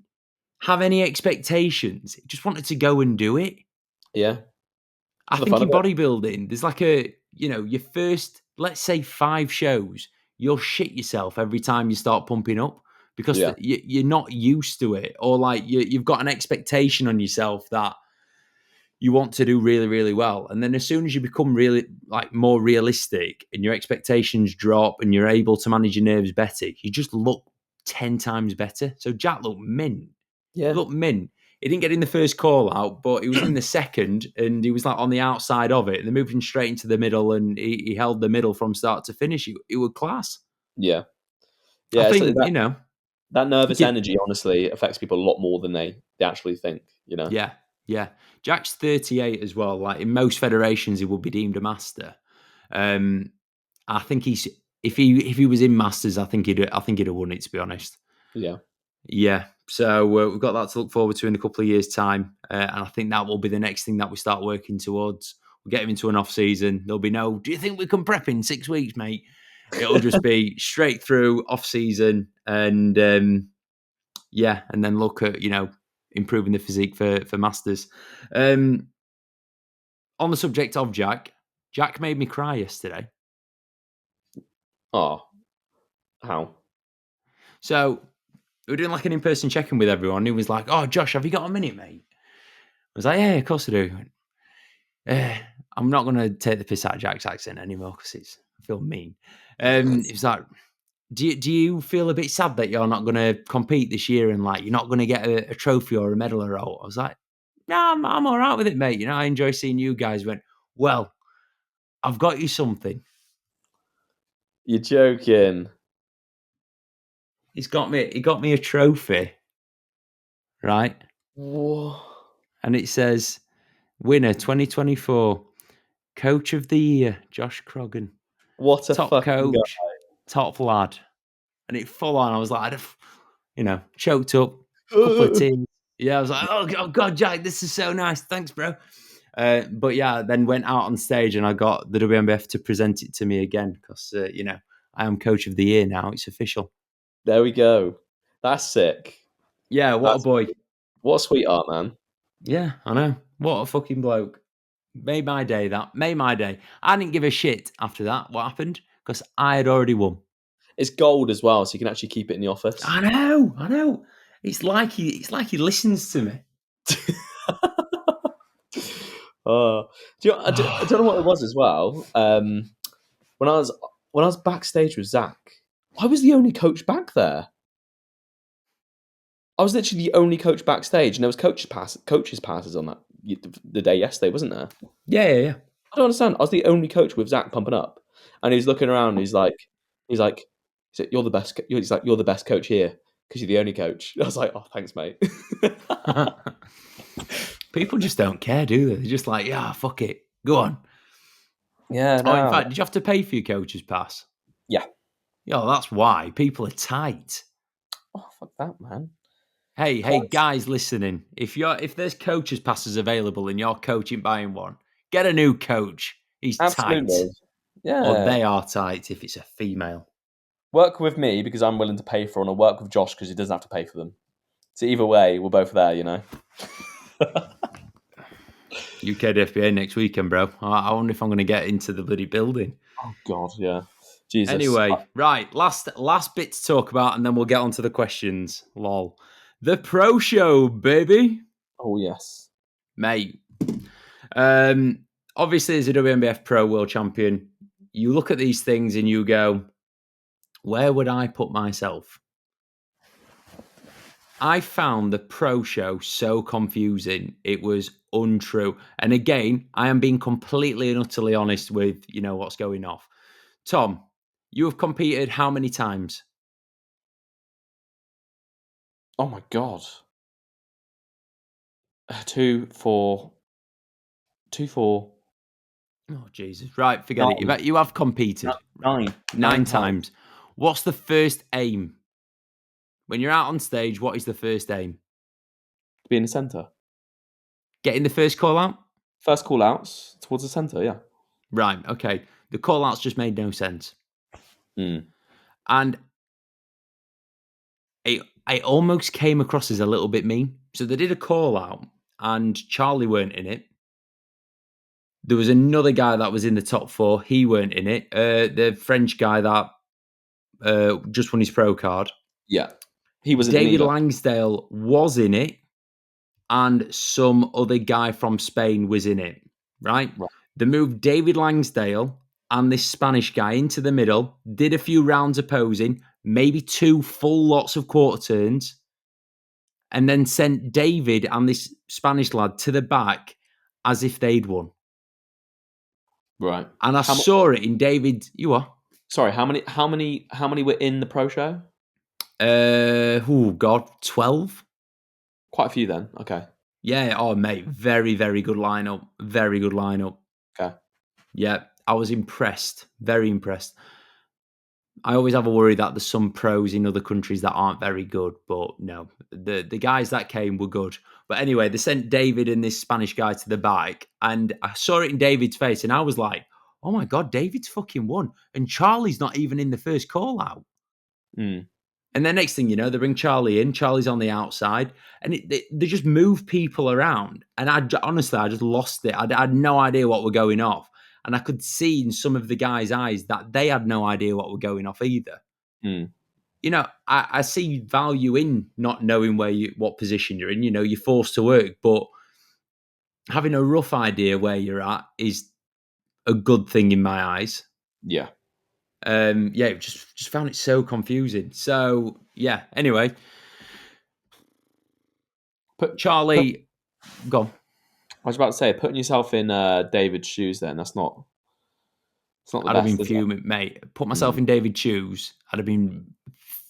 have any expectations. He just wanted to go and do it. Yeah. I think in bodybuilding, there's like your first, let's say 5 shows, you'll shit yourself every time you start pumping up because you're not used to it, or like you've got an expectation on yourself that you want to do really, really well. And then as soon as you become really like more realistic and your expectations drop and you're able to manage your nerves better, you just look 10 times better. So Jack looked mint. Yeah. Looked mint. He didn't get in the first call out, but he was in the second and he was like on the outside of it. And they moved him straight into the middle and he held the middle from start to finish. It was class. Yeah. Yeah. I think, that nervous energy honestly affects people a lot more than they actually think, Yeah. Yeah. Jack's 38 as well. Like in most federations, he will be deemed a master. I think he's if he was in Masters, I think he'd have won it, to be honest. Yeah. Yeah. So we've got that to look forward to in a couple of years' time, and I think that will be the next thing that we start working towards. We'll get him into an off season. There'll be no, do you think we can prep in 6 weeks, mate? It'll just be straight through off season, and and then look at improving the physique for Masters. On the subject of Jack made me cry yesterday. Oh, how? So we were doing like an in-person check-in with everyone. He was like, "Oh, Josh, have you got a minute, mate?" I was like, "Yeah, of course I do." I'm not going to take the piss out of Jack's accent anymore because I feel mean. He was like, do you feel a bit sad that you're not going to compete this year and like you're not going to get a trophy or a medal or all? I was like, "No, I'm all right with it, mate. I enjoy seeing you guys." Went, "Well, I've got you something." You're joking. He got me a trophy, right? Whoa. And it says, "Winner 2024, Coach of the Year, Josh Croggan. What a Top fucking coach, top lad." And it full on. I was like, choked up, couple of guy. tears. Yeah, I was like, oh God, Jack, this is so nice. Thanks, bro. But yeah, then went out on stage and I got the WNBF to present it to me again because, I am Coach of the Year now. It's official. There we go. That's sick. Yeah, what a boy. What a sweetheart, man. Yeah, I know. What a fucking bloke. Made my day, that. Made my day. I didn't give a shit after that, what happened, because I had already won. It's gold as well, so you can actually keep it in the office. I know. It's like he listens to me. I don't know what it was as well. When I was backstage with Zach, I was the only coach back there. I was literally the only coach backstage, and there was coaches passes on that the day yesterday, wasn't there? Yeah. I don't understand. I was the only coach with Zach pumping up, and he's looking around. And he's like, "You're the best." He's like, "You're the best coach here because you're the only coach." I was like, "Oh, thanks, mate." People just don't care, do they? They're just like, yeah, fuck it. Go on. Yeah. Oh, in fact, did you have to pay for your coach's pass? Yeah. Yeah, that's why. People are tight. Oh, fuck that, man. Hey, guys listening, if there's coaches passes available and you're coaching buying one, get a new coach. He's Absolutely. tight. Yeah. Or they are tight if it's a female. Work with me because I'm willing to pay for them, or work with Josh because he doesn't have to pay for them. So either way, we're both there, UK DFBA next weekend, bro. I wonder if I'm going to get into the bloody building. Oh, God, yeah. Jesus. Anyway, right, last bit to talk about, and then we'll get on to the questions. Lol. The Pro Show, baby. Oh, yes. Mate. Obviously, as a WNBF Pro World Champion, you look at these things and you go, where would I put myself? I found the Pro Show so confusing. It was untrue. And again, I am being completely and utterly honest with, what's going off. Tom, you have competed how many times? Oh, my God. 2, 4. 2, 4. Oh, Jesus. Right, forget it. You have competed. 9. 9 times. What's the first aim? When you're out on stage, what is the first aim? To be in the centre. Getting the first call out? First call outs towards the centre, yeah. Right, okay. The call outs just made no sense. And it almost came across as a little bit mean. So they did a call out and Charlie weren't in it. There was another guy that was in the top 4. He weren't in it. The French guy that just won his pro card. Yeah. He was David Langsdale was in it. And some other guy from Spain was in it. Right? They moved David Langsdale and this Spanish guy into the middle, did a few rounds opposing, maybe 2 full lots of quarter turns, and then sent David and this Spanish lad to the back as if they'd won. Right. And I saw it in David. You are? Sorry, how many were in the Pro Show? 12. Quite a few then. Okay. Yeah. Oh, mate. Very, very good lineup. Very good lineup. Okay. Yeah. I was impressed. Very impressed. I always have a worry that there's some pros in other countries that aren't very good, but no, the guys that came were good. But anyway, they sent David and this Spanish guy to the bike, and I saw it in David's face, and I was like, "Oh my god, David's fucking won!" And Charlie's not even in the first call out. Mm. And then next thing you know, they bring Charlie in. Charlie's on the outside, and they just move people around. And honestly, I just lost it. I had no idea what were going off. And I could see in some of the guys' eyes that they had no idea what were going off either. Mm. You know, I see value in not knowing what position you're in. You know, you're forced to work, but having a rough idea where you're at is a good thing in my eyes. Yeah. Yeah, just found it so confusing. So yeah. Anyway, Charlie, go on. I was about to say, putting yourself in David's shoes, then it's not the I'd have best, been is it? fuming, mate. Put myself in David's shoes. I'd have been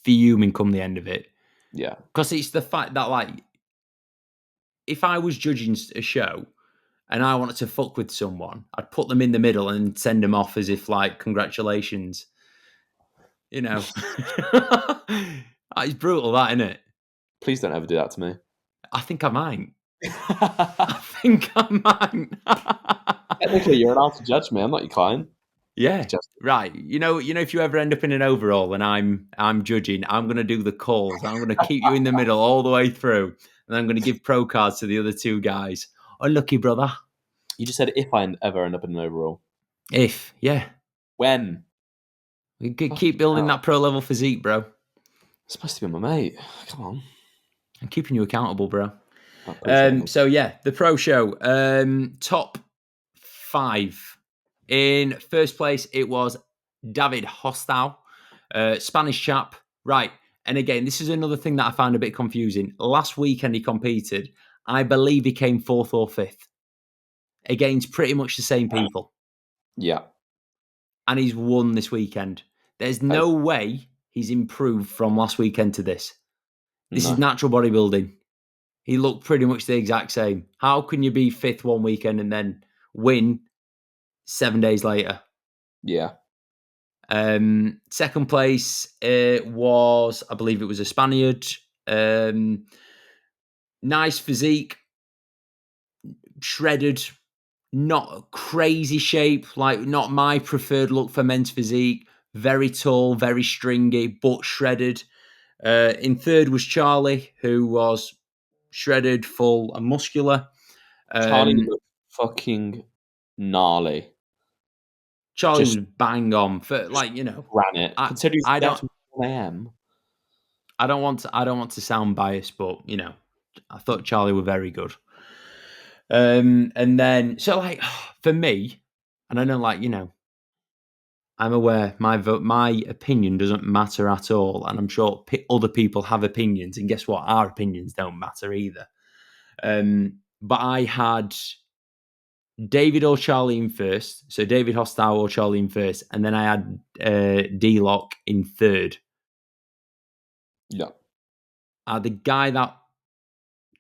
fuming come the end of it. Yeah. Because it's the fact that, like, if I was judging a show and I wanted to fuck with someone, I'd put them in the middle and send them off as if, like, congratulations. You know, it's brutal, that, isn't it? Please don't ever do that to me. I think I might. I think I might. Technically, you're allowed to judge me. I'm not your client. Yeah, right. You know, if you ever end up in an overall and I'm judging, I'm going to do the calls. I'm going to keep you in the middle all the way through, and I'm going to give pro cards to the other two guys. Unlucky, brother. You just said if I ever end up in an overall. If, yeah. When? We could keep building that pro level physique, bro. It's supposed to be my mate. Come on. I'm keeping you accountable, bro. So yeah, the pro show. Top 5. In first place, it was David Hostal, Spanish chap. Right. And again, this is another thing that I found a bit confusing. Last weekend he competed. I believe he came 4th or 5th against pretty much the same people. Yeah. And he's won this weekend. There's no way he's improved from last weekend to this. This is natural bodybuilding. He looked pretty much the exact same. How can you be 5th one weekend and then win 7 days later? Yeah. Second place was, I believe it was a Spaniard. Nice physique, shredded, not crazy shape, like not my preferred look for men's physique. Very tall, very stringy, but shredded. In third was Charlie, who was shredded, full, and muscular. Charlie looked fucking gnarly. Charlie was bang on for, like, you know, granite. Considering I it's 1 a.m. I don't want to sound biased, but you know, I thought Charlie were very good. And then, so like for me, and I know, like, you know, I'm aware my opinion doesn't matter at all, and I'm sure other people have opinions, and guess what? Our opinions don't matter either. But I had David or Charlie in first, so David Hostal or Charlie in first, and then I had D-Lock in third. Yeah. The guy that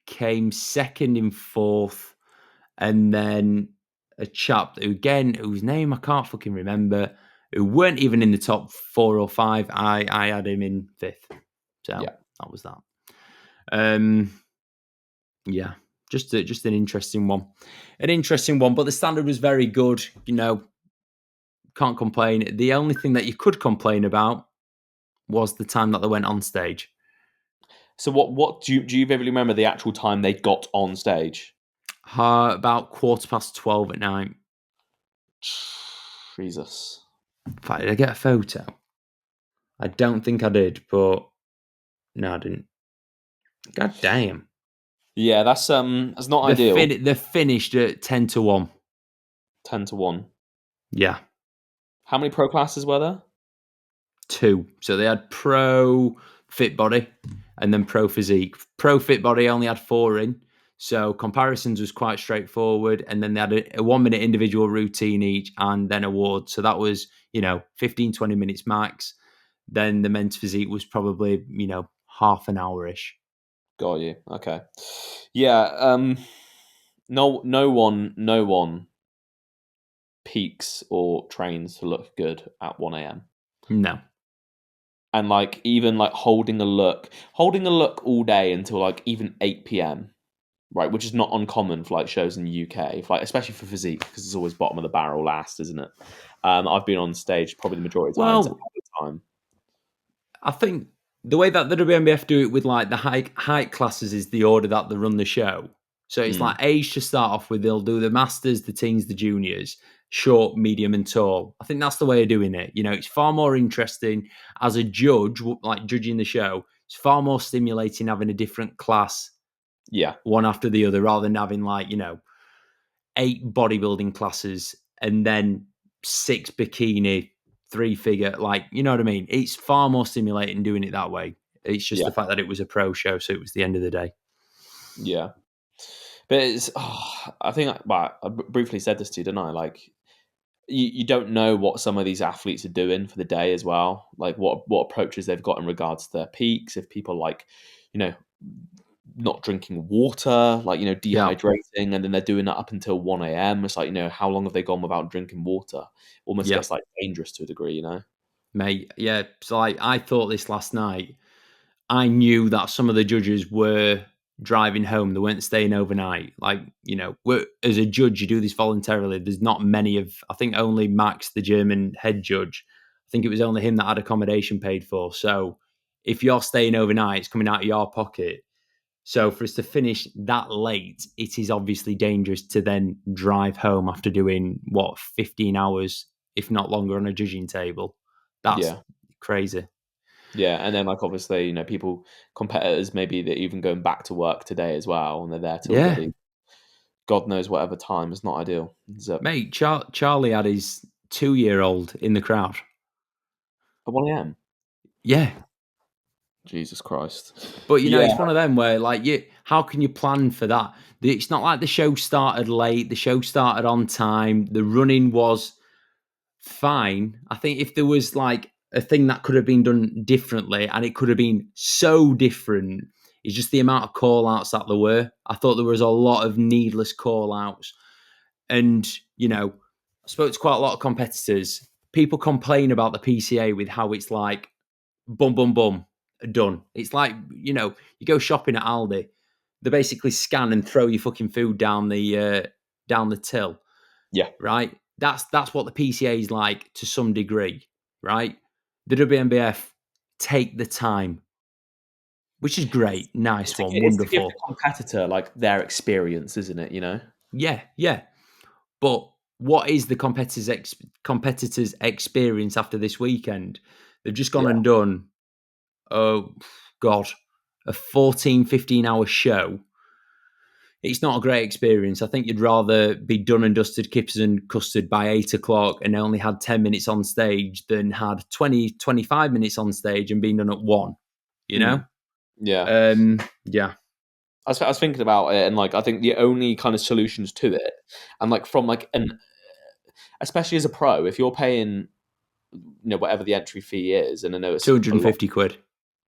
came second in fourth, and then a chap who, again, whose name I can't fucking remember, who weren't even in the top 4 or 5. I had him in 5th. So that was that. Yeah, just an interesting one. An interesting one, but the standard was very good. You know, can't complain. The only thing that you could complain about was the time that they went on stage. So what do you vividly remember the actual time they got on stage? About 12:15 at night. Jesus. In fact, did I get a photo? I don't think I did, but no, I didn't. God damn. Yeah, that's not ideal. They finished at 10-1. 10-1. Yeah. How many pro classes were there? 2. So they had pro fit body and then pro physique. Pro fit body only had 4 in. So comparisons was quite straightforward. And then they had a 1-minute individual routine each and then awards. So that was, you know, 15, 20 minutes max. Then the men's physique was probably, you know, half an hour-ish. Got you. Okay. Yeah. No one peaks or trains to look good at 1 a.m. No. and like even like holding a look all day until like even 8 p.m. Right, which is not uncommon for like shows in the UK, for, like especially for physique, because it's always bottom of the barrel last, isn't it? I've been on stage probably the majority of times at Well, the time. I think the way that the WNBF do it with like the height classes is the order that they run the show. So it's like age to start off with. They'll do the masters, the teens, the juniors, short, medium, and tall. I think that's the way of doing it. You know, it's far more interesting as a judge, like judging the show. It's far more stimulating having a different class, Yeah, one after the other, rather than having like 8 bodybuilding classes and then 6 bikini, 3 figure. Like, you know what I mean? It's far more stimulating doing it that way. It's just yeah, the fact that it was a pro show, so it was the end of the day. yeah. But it's, I think, well, I briefly said this to you, didn't I? Like, you don't know what some of these athletes are doing for the day as well. Like, what approaches they've got in regards to their peaks. If people like, you know, not drinking water, like, Yeah, dehydrating, and then they're doing that up until 1 a.m. It's like, how long have they gone without drinking water? Almost yeah, gets like dangerous to a degree. mate. Yeah. So like, I thought this last night. I knew that some of the judges were driving home. They weren't staying overnight. Like, as a judge, you do this voluntarily. There's not many I think only Max, the German head judge, I think it was only him that had accommodation paid for. So if you're staying overnight, it's coming out of your pocket. So for us to finish that late, it is obviously dangerous to then drive home after doing 15 hours, if not longer, on a judging table. That's Yeah. crazy. Yeah, and then like obviously, competitors maybe they're even going back to work today as well, and they're there till Yeah. bloody God knows whatever time. It's not ideal. So Mate, Charlie had his 2-year-old in the crowd. at 1 a.m. Yeah. Jesus Christ. But, Yeah, it's one of them where, like, how can you plan for that? It's not like the show started late. The show started on time. The running was fine. I think if there was, like, a thing that could have been done differently, and it could have been so different, is just the amount of call-outs that there were. I thought there was a lot of needless call-outs. And, I spoke to quite a lot of competitors. People complain about the PCA with how it's like, boom, boom, boom, done. It's like, you go shopping at Aldi, they basically scan and throw your fucking food down the till, yeah. right? That's what the PCA is like to some degree, right? The WNBF take the time, which is great, nice one, It's to give the wonderful. competitor like their experience, isn't it? Yeah, yeah. But what is the competitors' experience after this weekend? They've just gone Yeah, and done, oh, God, a 14, 15-hour show. It's not a great experience. I think you'd rather be done and dusted, kippers and custard by 8 o'clock and only had 10 minutes on stage than had 20, 25 minutes on stage and been done at 1, you know? yeah. Yeah. I was thinking about it, and like I think the only kind of solutions to it, and like from like especially as a pro, if you're paying whatever the entry fee is, and I know it's a lot, 250 quid.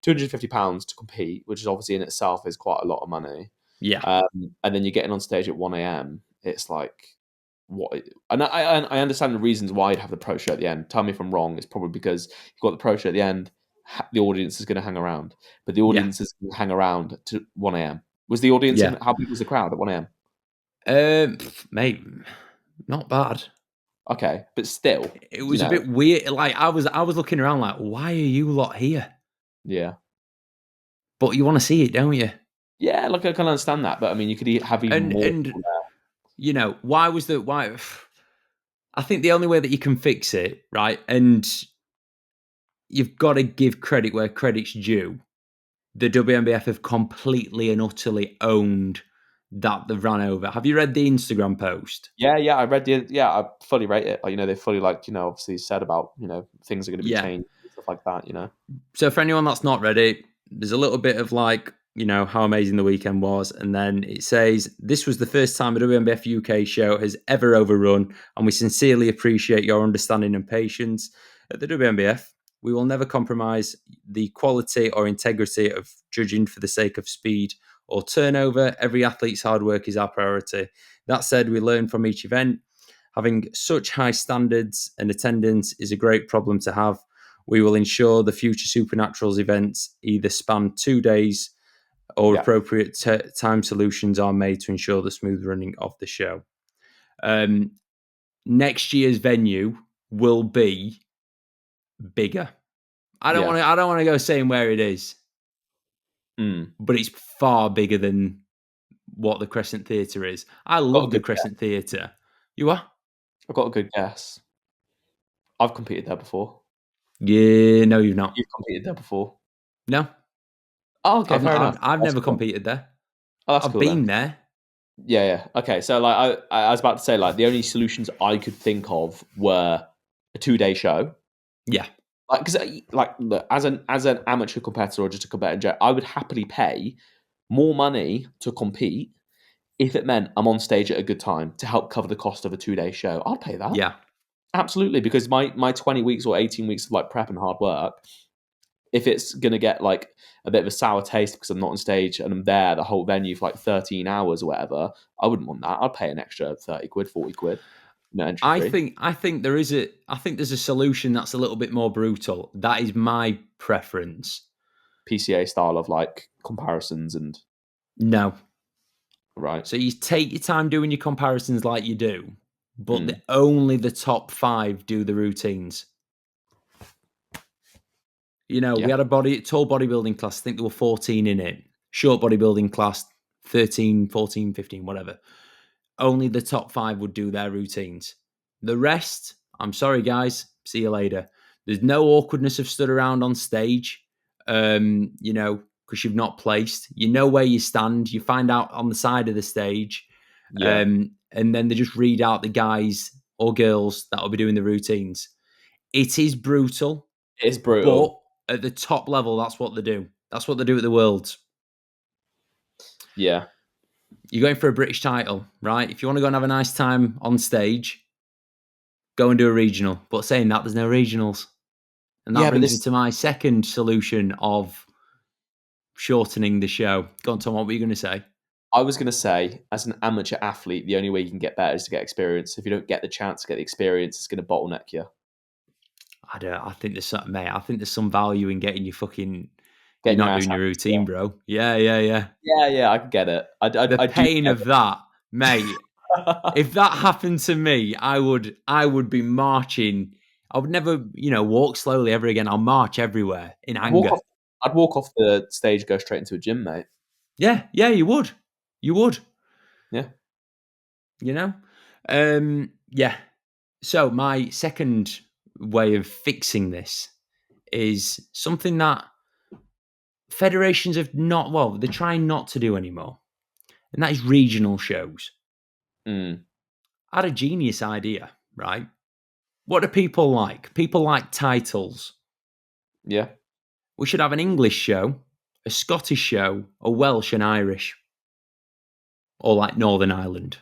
£250 to compete, which is obviously in itself is quite a lot of money. Yeah. And then you're getting on stage at 1 a.m. It's like, what? And I understand the reasons why you'd have the pro show at the end. Tell me if I'm wrong. It's probably because you've got the pro show at the end, the audience is going to hang around. But the Yeah. audience is going to hang around to 1 a.m. Was the audience Yeah. in, how big was the crowd at 1 a.m.? Mate, not bad. Okay, but still, It was a bit weird. Like I was looking around like, why are you lot here? yeah. But you want to see it, don't you? Yeah, like I can understand that. But I mean, you could have even And more. why? I think the only way that you can fix it, right? And you've got to give credit where credit's due. The WNBF have completely and utterly owned that they've run over. Have you read the Instagram post? Yeah, I read I fully rate it. Like, they fully obviously said about, things are going to be Yeah. changed and stuff like that. So for anyone that's not read it, there's a little bit of like, how amazing the weekend was. And then it says, this was the first time a WNBF UK show has ever overrun, and we sincerely appreciate your understanding and patience. At the WNBF, we will never compromise the quality or integrity of judging for the sake of speed or turnover. Every athlete's hard work is our priority. That said, we learn from each event. Having such high standards and attendance is a great problem to have. We will ensure the future Supernaturals events either span 2 days or appropriate time solutions are made to ensure the smooth running of the show. Next year's venue will be bigger. I don't want to go saying where it is, but it's far bigger than what the Crescent Theatre is. I love the Crescent Theatre. You are? I've got a good guess. I've competed there before. Yeah, no, you've not. You've competed there before. No. Oh, okay, fair enough. I've never competed there. Oh, that's I've cool been then. there. Yeah. Okay, so like I was about to say, like the only solutions I could think of were a 2-day show. Yeah. Like, because like look, as an amateur competitor or just a competitor, I would happily pay more money to compete if it meant I'm on stage at a good time to help cover the cost of a 2-day show. I'd pay that. Yeah. Absolutely, because my 20 weeks or 18 weeks of like prep and hard work, if it's going to get like a bit of a sour taste because I'm not on stage and I'm there the whole venue for like 13 hours or whatever, I wouldn't want that. I'd pay an extra 30 quid, 40 quid. No entry fee. I think there's a solution that's a little bit more brutal. That is my preference. PCA style of like comparisons and No. right. So you take your time doing your comparisons like you do, but only the top 5 do the routines. You know, we had a tall bodybuilding class. I think there were 14 in it. Short bodybuilding class, 13, 14, 15, whatever. Only the top 5 would do their routines. The rest, I'm sorry, guys. See you later. There's no awkwardness of stood around on stage, you know, because you've not placed. You know where you stand. You find out on the side of the stage. And then they just read out the guys or girls that will be doing the routines. It is brutal. It's brutal. But at the top level, that's what they do. That's what they do at the Worlds. Yeah. You're going for a British title, right? If you want to go and have a nice time on stage, go and do a regional. But saying that, there's no regionals. And that brings me to my second solution of shortening the show. Go on, Tom, what were you going to say? I was going to say, as an amateur athlete, the only way you can get better is to get experience. If you don't get the chance to get the experience, it's going to bottleneck you. I think there's some, mate. I think there's some value in getting your fucking... You're not doing your routine, bro. Yeah. Yeah, I can get it. The pain of that, mate. If that happened to me, I would be marching. I would never, walk slowly ever again. I'll march everywhere in anger. I'd walk off the stage, go straight into a gym, mate. Yeah, you would. You would. Yeah. Yeah. So my second way of fixing this is something that federations have they're trying not to do anymore. And that is regional shows. I had a genius idea, right? What do people like? People like titles. Yeah. We should have an English show, a Scottish show, a Welsh and Irish. Or like Northern Ireland.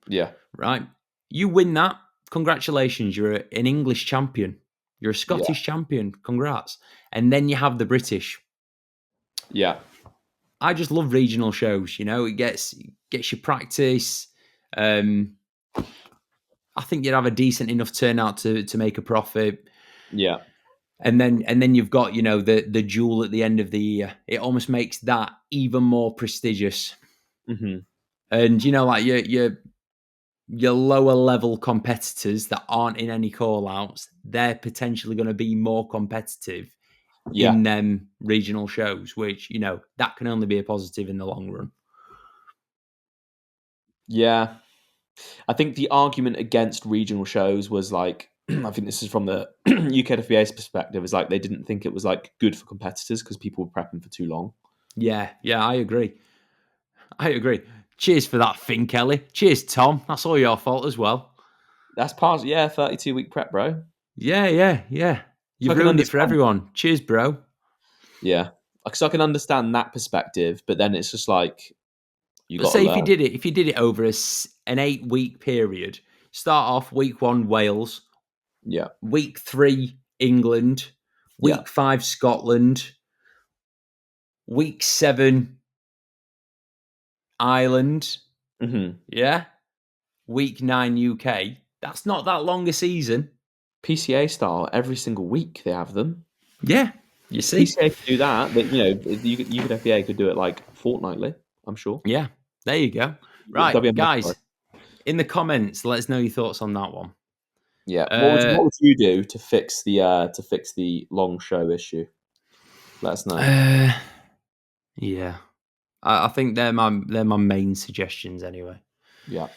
Yeah. Right? You win that, congratulations, you're an English champion. You're a Scottish champion, congrats. And then you have the British. Yeah. I just love regional shows, it gets you practice. I think you'd have a decent enough turnout to make a profit. Yeah. And then you've got, the jewel at the end of the year. It almost makes that even more prestigious. Mm-hmm. And, like your lower level competitors that aren't in any call outs, they're potentially going to be more competitive in them regional shows, which, that can only be a positive in the long run. Yeah. I think the argument against regional shows was like, I think this is from the UKFBA's perspective, is like they didn't think it was like good for competitors because people were prepping for too long. Yeah, I agree. Cheers for that, Finn Kelly. Cheers, Tom. That's all your fault as well. That's part, 32-week prep, bro. Yeah. You've ruined it for everyone. Cheers, bro. Yeah. So I can understand that perspective, but then it's just like, if you did it over an 8-week period, start off week 1 Wales, week 3 England, week 5 Scotland, week 7 Ireland, week 9 UK. That's not that long a season. PCA style, every single week they have them. Yeah, you see. PCA could do that, but UKFBA could do it like fortnightly. I'm sure. Yeah, there you go. Right, WNBF, guys, in the comments, let us know your thoughts on that one. Yeah. What would you do to fix the long show issue? Let us know. Yeah, I think they're my main suggestions anyway. Yeah.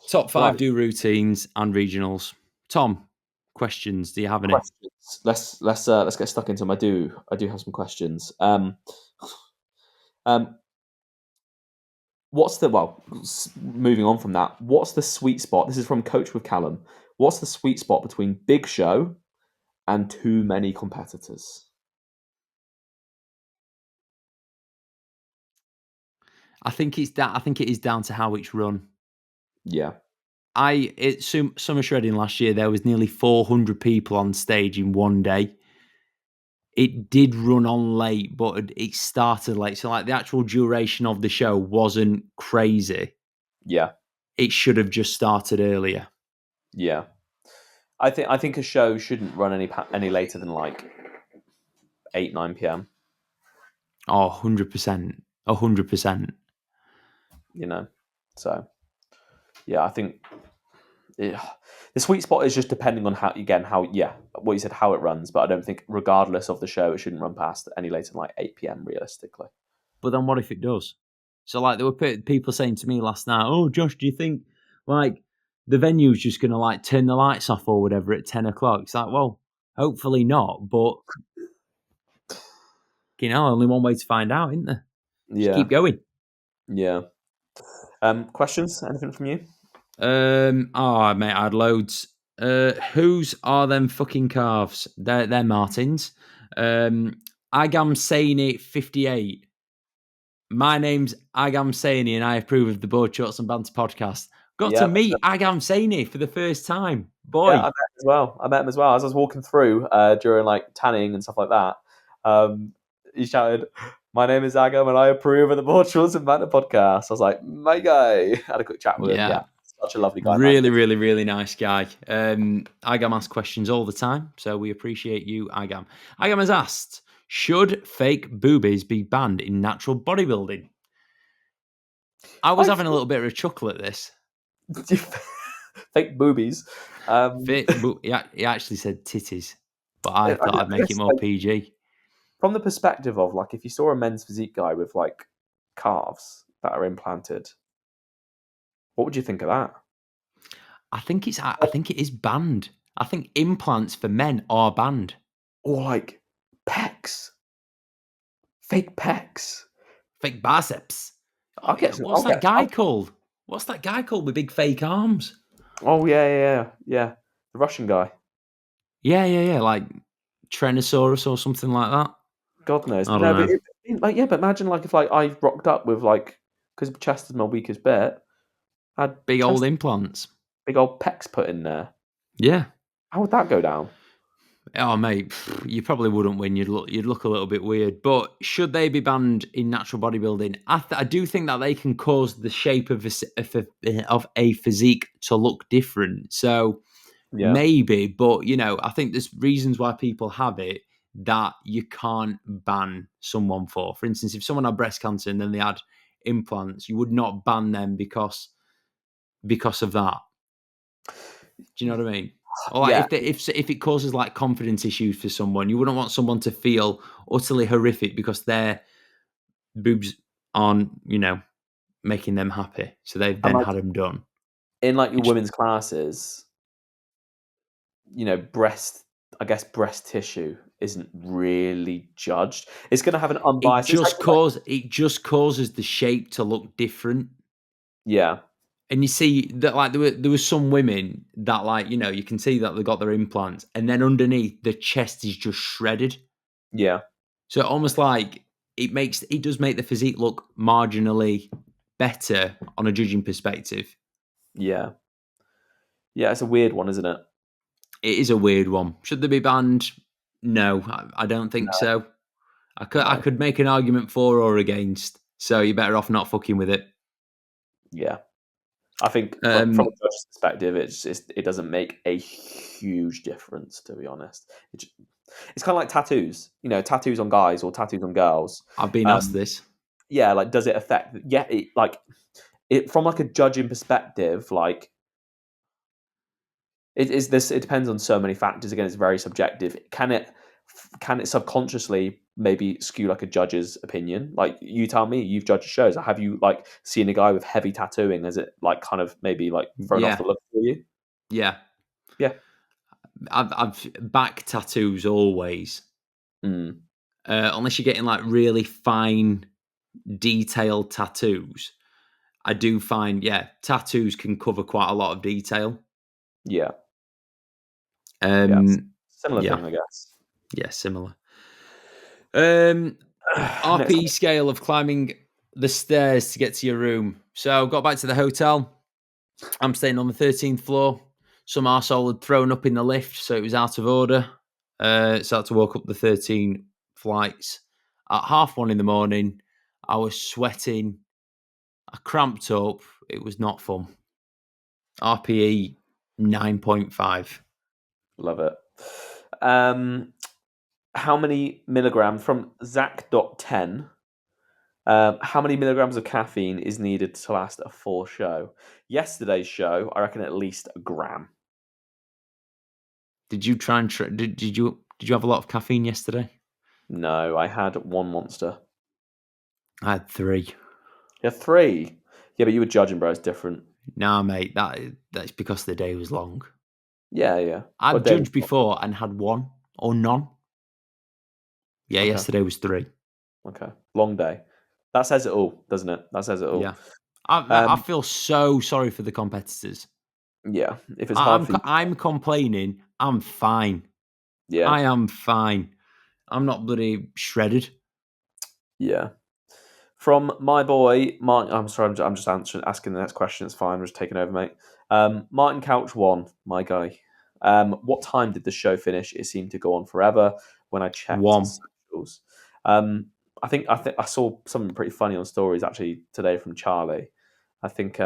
Top 5 Right. do routines and regionals. Tom, questions? Do you have any? Questions. Let's get stuck into them. I do have some questions. Moving on from that, what's the sweet spot? This is from Coach with Callum. What's the sweet spot between big show and too many competitors? I think it is down to how it's run. Yeah. Summer shredding last year, there was nearly 400 people on stage in one day. It did run on late, but it started late. So like the actual duration of the show wasn't crazy. Yeah. It should have just started earlier. Yeah. I think a show shouldn't run any later than like 8-9 p.m. Oh, 100%. 100%. So yeah, I think the sweet spot is just depending on how what you said, how it runs. But I don't think, regardless of the show, it shouldn't run past any later than like 8 p.m. realistically. But then what if it does? So like there were people saying to me last night, "Oh, Josh, do you think like the venue's just going to like turn the lights off or whatever at 10 o'clock?" It's like, well, hopefully not. But only one way to find out, isn't there? Just keep going. Yeah. Questions? Anything from you? Oh mate, I had loads. Whose are them fucking calves? They're Martins. Agam Saini 58. My name's Agam Saini and I approve of the Board Shorts and Banter podcast. Got to meet Agam Saini for the first time. Boy. Yeah, I met him as well. As I was walking through during like tanning and stuff like that, he shouted, "My name is Agam and I approve of the Board Shorts and Banter podcast." I was like, "My guy." Had a quick chat with him. Yeah, such a lovely guy. Really, really, really nice guy. Agam asks questions all the time, so we appreciate you, Agam. Agam has asked, should fake boobies be banned in natural bodybuilding? I was having a little bit of a chuckle at this. Fake boobies. He actually said titties, but I thought I'd make it more PG. From the perspective of like, if you saw a men's physique guy with like calves that are implanted, what would you think of that? I think it is banned. I think implants for men are banned. Or like pecs. Fake pecs. Fake biceps. What's that guy called with big fake arms? Oh yeah. The Russian guy. Yeah. Like Tyrannosaurus or something like that. God knows. I don't know. But imagine like if like I rocked up with like, because chest is my weakest bit, had big old implants, big old pecs put in there. Yeah. How would that go down? Oh mate, you probably wouldn't win. You'd look a little bit weird. But should they be banned in natural bodybuilding? I do think that they can cause the shape of a physique to look different. So maybe, but I think there's reasons why people have it that you can't ban someone for. For instance, if someone had breast cancer and then they had implants, you would not ban them because of that. Do you know what I mean? Or like if it causes like confidence issues for someone, you wouldn't want someone to feel utterly horrific because their boobs aren't, making them happy. So they've then had them done. In like your women's classes, breast tissue isn't really judged. It's going to have an unbiased. It just causes the shape to look different. Yeah. And you see that like there was some women that like, you can see that they got their implants and then underneath the chest is just shredded. Yeah. So almost like it does make the physique look marginally better on a judging perspective. Yeah. Yeah, it's a weird one, isn't it? It is a weird one. Should they be banned? No, I don't think so. I could make an argument for or against. So you're better off not fucking with it. Yeah. I think from a judge's perspective, it doesn't make a huge difference, to be honest. It's kind of like tattoos. You know, tattoos on guys or tattoos on girls. I've been asked this. Yeah, like does it affect? Yeah, it from like a judging perspective, like it is this. It depends on so many factors. Again, it's very subjective. Can it subconsciously maybe skew like a judge's opinion? Like you tell me, you've judged shows. Have you like seen a guy with heavy tattooing? Has it like kind of maybe like thrown off Yeah, the look for you? yeah. Yeah. I've back tattoos always, Mm, unless you're getting like really fine, detailed tattoos. I do find, tattoos can cover quite a lot of detail. yeah. Yeah. Um, Similar yeah, thing, I guess. yeah, similar. Next RP scale of climbing the stairs to get to your room. So got back to the hotel. I'm staying on the 13th floor. Some arsehole had thrown up in the lift, so it was out of order. So I had to walk up the 13 flights. At 1:30 in the morning, I was sweating. I cramped up. It was not fun. RPE 9.5. Love it. How many milligrams from Zach.10? How many milligrams of caffeine is needed to last a full show? Yesterday's show, I reckon at least a gram. Did you try and did you have a lot of caffeine yesterday? No, I had one monster. I had 3. Yeah, 3. Yeah, but you were judging, bro. It's different. Nah, mate, that's because the day was long. Yeah, yeah. I've What day? judged before and had 1 or none. Yeah, Okay. yesterday was 3. Okay. Long day. That says it all, doesn't it? That says it all. Yeah. I feel so sorry for the competitors. Yeah. If it's hard for you. I'm complaining. I'm fine. Yeah. I am fine. I'm not bloody shredded. Yeah. From my boy, Martin. I'm sorry, I'm just asking the next question. It's fine. I'm just taking over, mate. Martin Couch 1, my guy. What time did the show finish? It seemed to go on forever when I checked 1. socials. I saw something pretty funny on stories actually today from Charlie. I think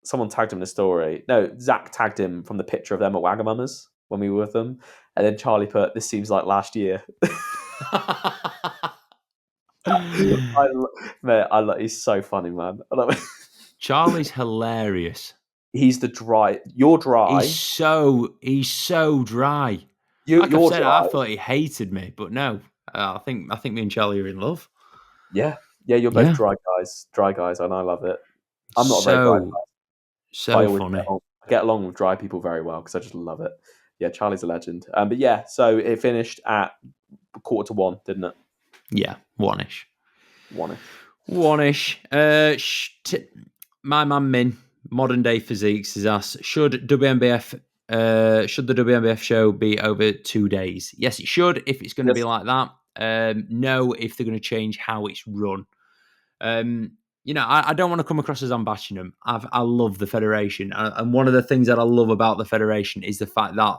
someone tagged him in a story. No, Zach tagged him from the picture of them at Wagamama's when we were with them, and then Charlie put, "This seems like last year." He's so funny, man. Charlie's hilarious. He's the dry. You're dry. He's so dry. Like I've You're said, I dry. thought he hated me, but no. I think me and Charlie are in love. Yeah, yeah. You're both Yeah. dry guys, and I love it. I'm not a very dry So person, but I always funny. get along with dry people very well because I just love it. Yeah, Charlie's a legend. But yeah, so it finished at 1:45, didn't it? Yeah, 1ish. 1ish. 1ish. My man Min, modern day physiques, is asked, should the WNBF show be over 2 days? Yes, it should if it's going to be like that. No, if they're going to change how it's run. I don't want to come across as I'm bashing them. I love the Federation. And one of the things that I love about the Federation is the fact that,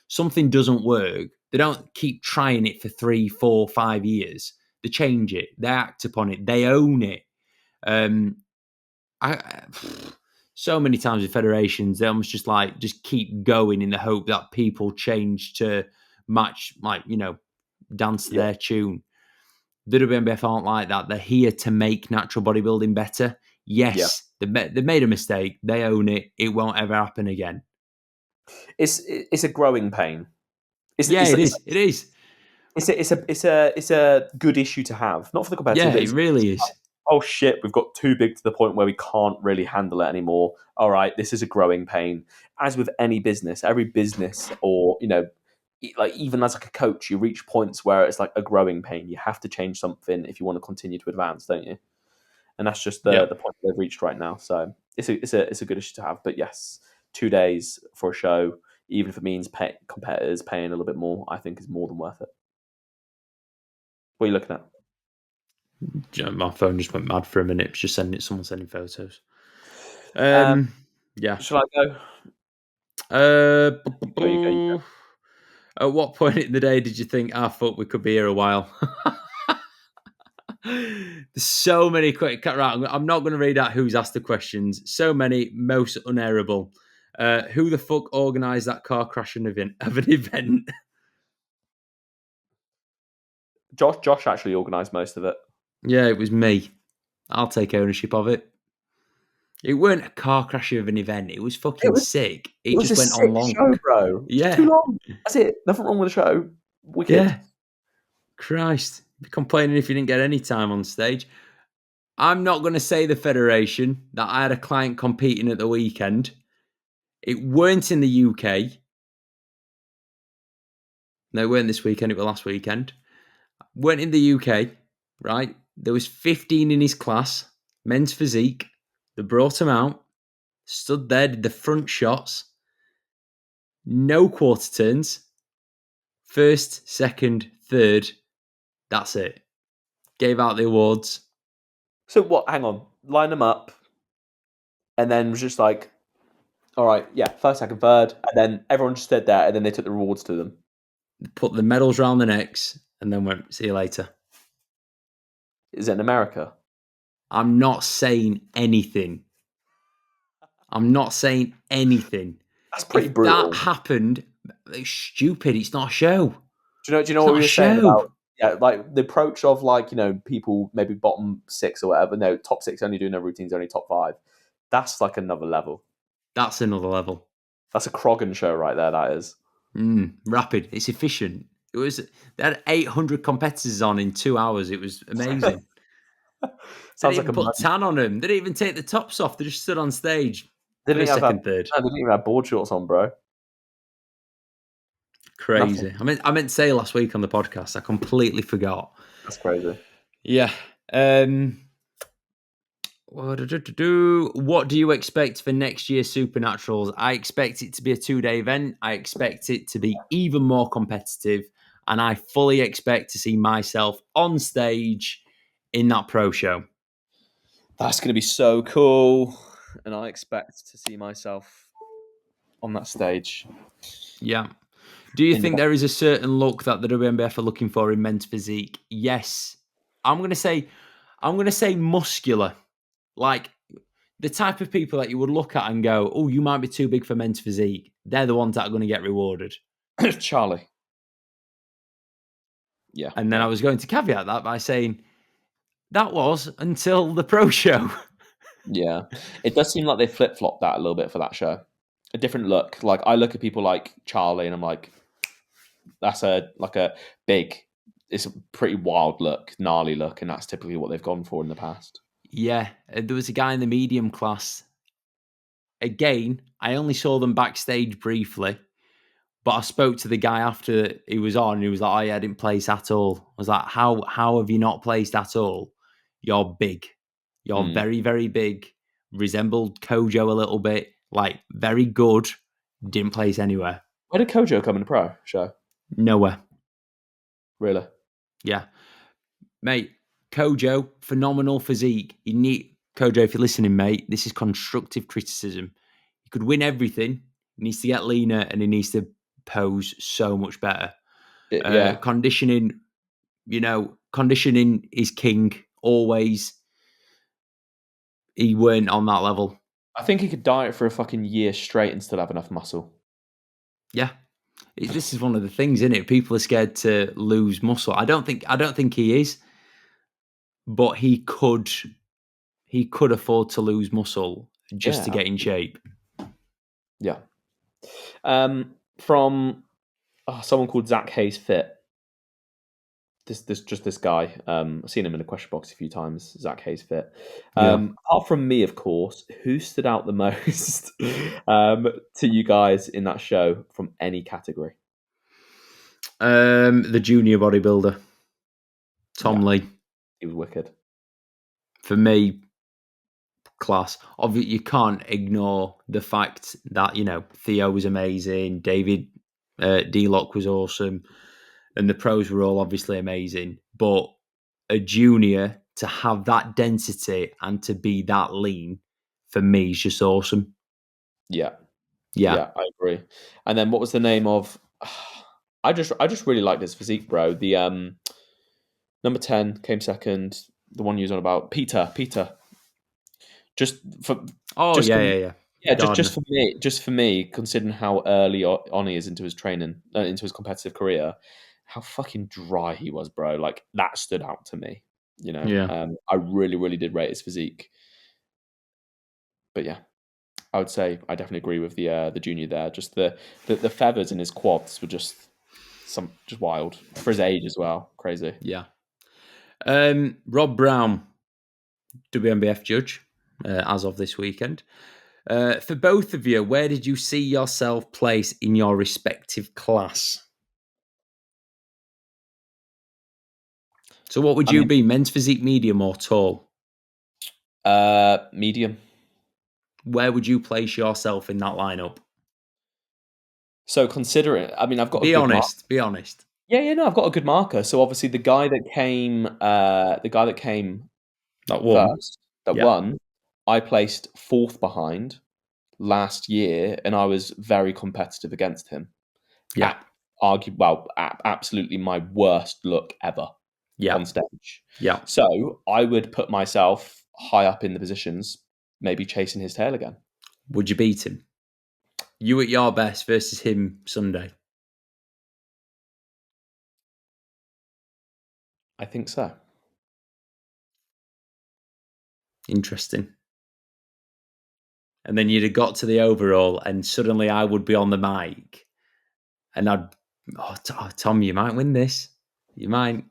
something doesn't work. They don't keep trying it for 3, 4, 5 years. They change it. They act upon it. They own it. So many times with federations, they almost just keep going in the hope that people change to match, dance to their tune. The WNBF aren't like that. They're here to make natural bodybuilding better. Yes, they made a mistake. They own it. It won't ever happen again. It's a growing pain. It is. It's a good issue to have, not for the competitive. Yeah, it really is. Oh shit, we've got too big to the point where we can't really handle it anymore. All right, this is a growing pain. As with any business, every business, or like even as like a coach, you reach points where it's like a growing pain. You have to change something if you want to continue to advance, don't you? And that's just the point they've reached right now. So it's a good issue to have. But yes, 2 days for a show, even if it means competitors paying a little bit more, I think is more than worth it. What are you looking at? My phone just went mad for a minute. It was just someone sending photos. Yeah. Shall I go? You go. At what point in the day did you think, fuck, we could be here a while? There's so many quick. Right, I'm not going to read out who's asked the questions. So many, most unairable. Who the fuck organised that car crash of an event? Josh actually organised most of it. Yeah, it was me. I'll take ownership of it. It weren't a car crash of an event. It was fucking sick. It was just a went sick on long. show, bro. Yeah. Too long. That's it. Nothing wrong with the show. Wicked. Yeah. Christ. Be complaining if you didn't get any time on stage. I'm not going to say the federation that I had a client competing at the weekend. It weren't in the UK. No, it weren't this weekend. It was last weekend. Weren't in the UK, right? There was 15 in his class, men's physique. They brought him out, stood there, did the front shots. No quarter turns. First, second, third. That's it. Gave out the awards. So what? Hang on. Line them up, and then was just like, all right, yeah, first, second, third, and then everyone just stood there, and then they took the rewards to them. Put the medals round the necks, and then went, see you later. Is it in America? I'm not saying anything. That's pretty If brutal. that happened, it's stupid. It's not a show. Do you know It's what not we a were saying show. about like the approach of like, people maybe bottom 6 or whatever, no, top 6 only doing their routines, only top 5. That's like another level. That's another level. That's a Krogan show right there, that is. Rapid. It's efficient. They had 800 competitors on in 2 hours. It was amazing. They Sounds didn't like even put tan on them. They didn't even take the tops off. They just stood on stage. They didn't First, have second, third. No, they didn't even have board shorts on, bro. Crazy. Nothing. I meant to say last week on the podcast. I completely forgot. That's crazy. Yeah. What do you expect for next year's Supernaturals? I expect it to be a 2-day event. I expect it to be even more competitive. And I fully expect to see myself on stage in that pro show. That's going to be so cool. And I expect to see myself on that stage. Yeah. Do you think there is a certain look that the WNBF are looking for in men's physique? Yes. I'm going to say muscular. Like the type of people that you would look at and go, oh, you might be too big for men's physique. They're the ones that are going to get rewarded. Charlie. Yeah. And then I was going to caveat that by saying that was until the pro show. Yeah. It does seem like they flip-flopped that a little bit for that show. A different look. Like I look at people like Charlie and I'm like, that's a big, it's a pretty wild look, gnarly look, and that's typically what they've gone for in the past. Yeah. There was a guy in the medium class. Again, I only saw them backstage briefly, but I spoke to the guy after he was on, and he was like, oh yeah, I didn't place at all. I was like, how have you not placed at all? You're big. You're very, very big. Resembled Kojo a little bit. Like, very good. Didn't place anywhere. Where did Kojo come in the pro show? Nowhere. Really? Yeah. Mate, Kojo, phenomenal physique. Kojo, if you're listening, mate, this is constructive criticism. He could win everything. He needs to get leaner and he needs to pose so much better. Yeah. Conditioning is king always. He weren't on that level. I think he could diet for a fucking year straight and still have enough muscle. Yeah. This is one of the things, isn't it? People are scared to lose muscle. I don't think he is, but he could afford to lose muscle just to get in shape. Yeah. From someone called Zach Hayes Fit. This guy. I've seen him in a question box a few times. Zach Hayes Fit. Apart from me, of course, who stood out the most to you guys in that show from any category? The junior bodybuilder, Tom Lee. He was wicked. For me, class. Obviously, you can't ignore the fact that, Theo was amazing, David D-Lock was awesome, and the pros were all obviously amazing. But a junior to have that density and to be that lean, for me, is just awesome. Yeah, I agree. And then what was the name of? I just really liked his physique, bro. The number 10 came second. The one you was on about, Peter. Just for just for me, considering how early on he is into his training, into his competitive career, how fucking dry he was, bro. Like that stood out to me. You know, Yeah. I really, really did rate his physique. But yeah, I would say I definitely agree with the junior there. Just the feathers in his quads were just wild for his age as well. Crazy. Yeah. Rob Brown, WNBF judge, as of this weekend. For both of you, where did you see yourself place in your respective class? So what would you be, men's physique, medium or tall? Medium. Where would you place yourself in that lineup? So considering, I mean, I've got Be a good honest. Be honest. Yeah, no, I've got a good marker. So obviously the guy that came That one. first, that Yeah. won, I placed fourth behind last year, and I was very competitive against him. Yeah. Absolutely my worst look ever Yeah. on stage. Yeah. So I would put myself high up in the positions, maybe chasing his tail again. Would you beat him? You at your best versus him Sunday? I think so. Interesting. And then you'd have got to the overall, and suddenly I would be on the mic, and Tom, you might win this. You might.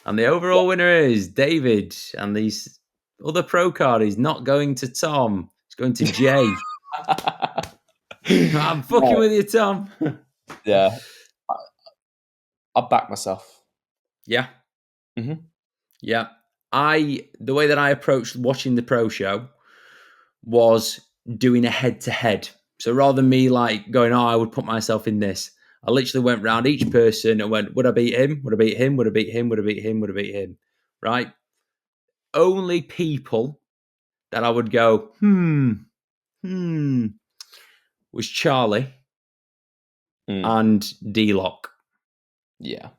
And the overall winner is David, and these other pro card is not going to Tom. It's going to Jay. I'm fucking with you, Tom. Yeah. I'll back myself. Yeah. Mm-hmm. Yeah. The way that I approached watching the pro show was doing a head-to-head. So rather than me like going, I would put myself in this, I literally went round each person and went, would I beat him? Would I beat him? Would I beat him? Would I beat him? Would I beat him? Right? Only people that I would go, was Charlie and D-Lock. Yeah.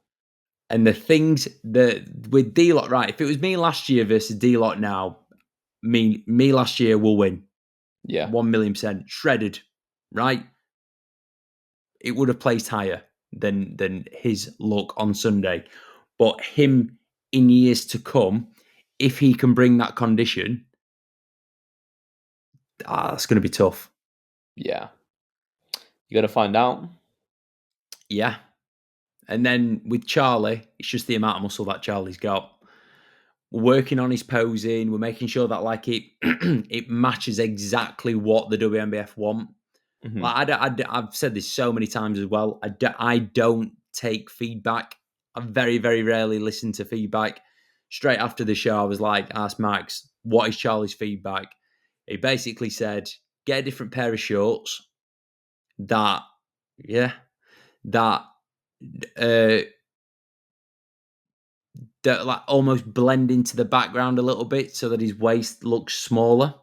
And the things that with D-Lock, right, if it was me last year versus D-Lock now, me last year will win. Yeah. 1,000,000% shredded, right? It would have placed higher than his look on Sunday. But him in years to come, if he can bring that condition, that's going to be tough. Yeah. You got to find out. Yeah. And then with Charlie, it's just the amount of muscle that Charlie's got. We're working on his posing. We're making sure that like it matches exactly what the WNBF want. Mm-hmm. Like I've said this so many times as well. I don't take feedback. I very, very rarely listen to feedback. Straight after the show, I was like, asked Max, what is Charlie's feedback? He basically said, get a different pair of shorts that like almost blend into the background a little bit so that his waist looks smaller.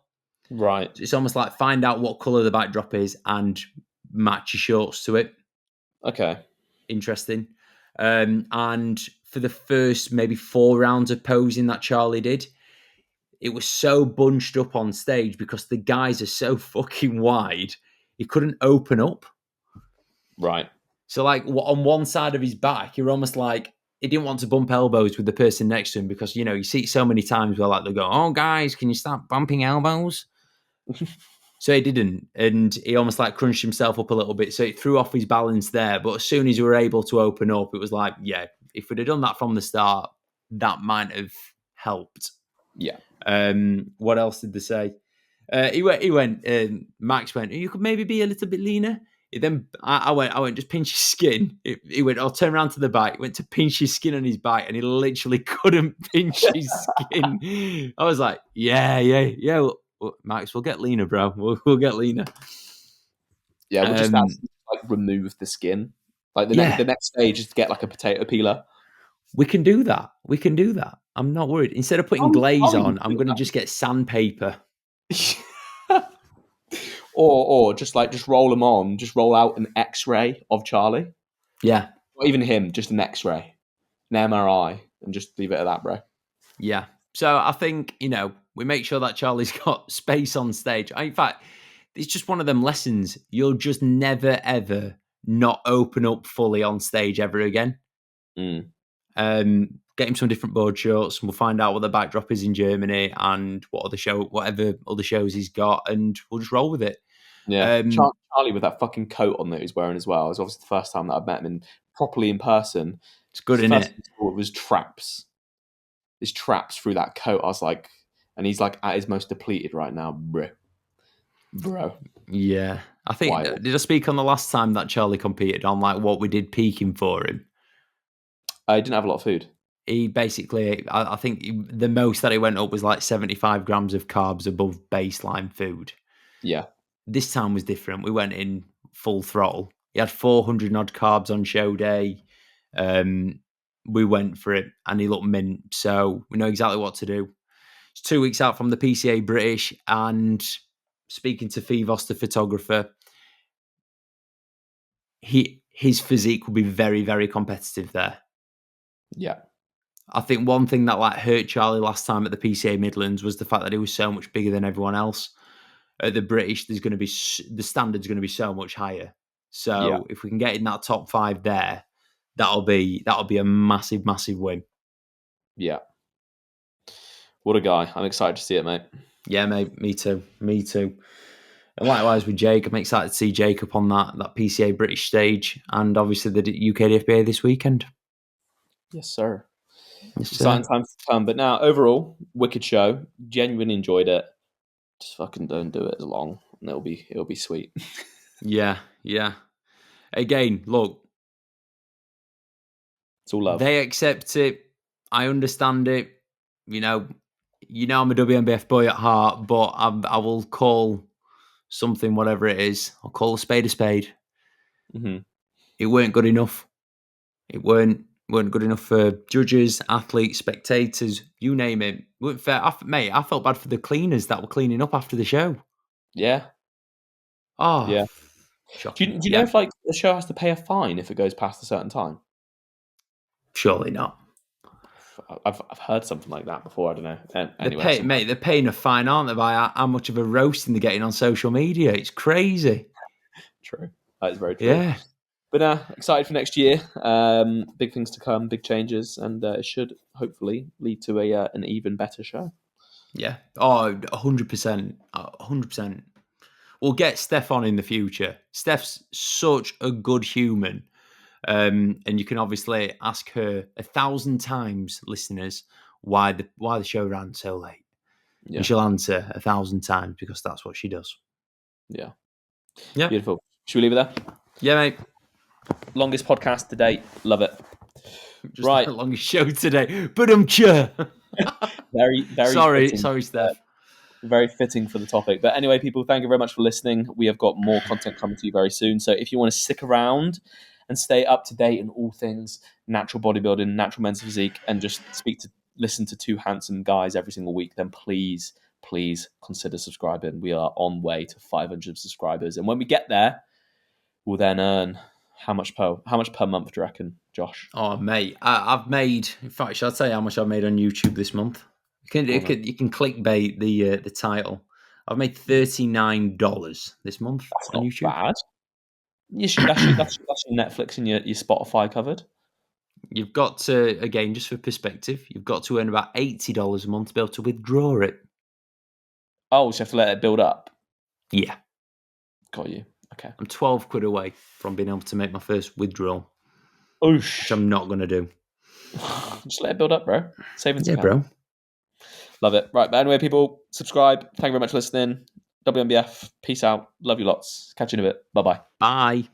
Right. So it's almost like find out what colour the backdrop is and match your shorts to it. Okay. Interesting. And for the first maybe 4 rounds of posing that Charlie did, it was so bunched up on stage because the guys are so fucking wide, he couldn't open up. Right. So like on one side of his back, you're almost like, he didn't want to bump elbows with the person next to him because, you see it so many times where like they'll go, oh guys, can you stop bumping elbows? So he didn't, and he almost like crunched himself up a little bit. So it threw off his balance there. But as soon as we were able to open up, it was like, yeah, if we'd have done that from the start, that might have helped. Yeah. What else did they say? Max went, you could maybe be a little bit leaner. Then I went, just pinch his skin. He went, I'll turn around to the back. He went to pinch his skin on his back, and he literally couldn't pinch his skin. I was like, yeah. Max, we'll get leaner, bro. We'll get leaner. Yeah, we'll just have to, like remove the skin. Like the next stage is to get like a potato peeler. We can do that. I'm not worried. Instead of putting glaze on, I'm going to just get sandpaper. or just roll them on. Just roll out an X-ray of Charlie. Yeah. Not even him, just an X-ray, an MRI, and just leave it at that, bro. Yeah. So I think, we make sure that Charlie's got space on stage. In fact, it's just one of them lessons. You'll just never, ever not open up fully on stage ever again. Get him some different board shorts, and we'll find out what the backdrop is in Germany and whatever other shows he's got, and we'll just roll with it. Yeah, Charlie with that fucking coat on that he's wearing as well. It was obviously the first time that I've met him properly in person. It's good, isn't First it? thing I saw was traps. There's traps through that coat. I was like, and he's like at his most depleted right now, bro. Yeah, I think Wild. did I speak on the last time that Charlie competed on like what we did peaking for him? I didn't have a lot of food. He basically, I think the most that he went up was like 75 grams of carbs above baseline food. Yeah. This time was different. We went in full throttle. He had 400 odd carbs on show day. We went for it and he looked mint. So we know exactly what to do. It's 2 weeks out from the PCA British, and speaking to Fivos, the photographer, his physique will be very, very competitive there. Yeah. I think one thing that like hurt Charlie last time at the PCA Midlands was the fact that he was so much bigger than everyone else. At the British, the standard's going to be so much higher. So if we can get in that top 5 there, that'll be a massive, massive win. Yeah. What a guy. I'm excited to see it, mate. Yeah, mate. Me too. And likewise with Jake, I'm excited to see Jake up on that PCA British stage, and obviously the UKDFBA this weekend. Yes, sir. Yes, Exciting times to come. But now, overall, wicked show. Genuinely enjoyed it. Just fucking don't do it as long, and it'll be sweet. Yeah. Again, look, It's all love. they accept it. I understand it. You know, I'm a WNBF boy at heart, but I will call something whatever it is. I'll call a spade a spade. Mm-hmm. It weren't good enough. It weren't good enough for judges, athletes, spectators, you name it. It weren't fair. Mate, I felt bad for the cleaners that were cleaning up after the show. Yeah. Oh, Yeah. shocking. Do you know if like the show has to pay a fine if it goes past a certain time? Surely not. I've heard something like that before. I don't know. Anyway, They're paying a fine, aren't they, by how much of a roasting they're getting on social media? It's crazy. True. That is very true. Yeah. But excited for next year. Big things to come, big changes, and it should hopefully lead to an even better show. Yeah. Oh, 100%. 100%. We'll get Steph on in the future. Steph's such a good human. And you can obviously ask her 1,000 times, listeners, why the show ran so late. Yeah. And she'll answer 1,000 times because that's what she does. Yeah. Yeah. Beautiful. Should we leave it there? Yeah, mate. Longest podcast to date. Love it. Just right. The longest show today. But very, very sorry, Steph. Very fitting for the topic. But anyway, people, thank you very much for listening. We have got more content coming to you very soon. So if you want to stick around and stay up to date in all things natural bodybuilding, natural men's physique, and just listen to two handsome guys every single week, then please consider subscribing. We are on way to 500 subscribers. And when we get there, we'll then earn how much per month do you reckon, Josh? Oh, mate, I've made. In fact, shall I tell you how much I've made on YouTube this month? You can clickbait the title. I've made $39 this month on YouTube. Bad. That's your Netflix and your Spotify covered. You've got to, again, just for perspective, you've got to earn about $80 a month to be able to withdraw it. Oh, so you have to let it build up. Yeah, got you. Okay, I'm 12 quid away from being able to make my first withdrawal. Oosh. Which I'm not going to do. Just let it build up, bro. Savings account. Bro. Love it. Right, but anyway, people, subscribe. Thank you very much for listening. WNBF, peace out. Love you lots. Catch you in a bit. Bye-bye. Bye.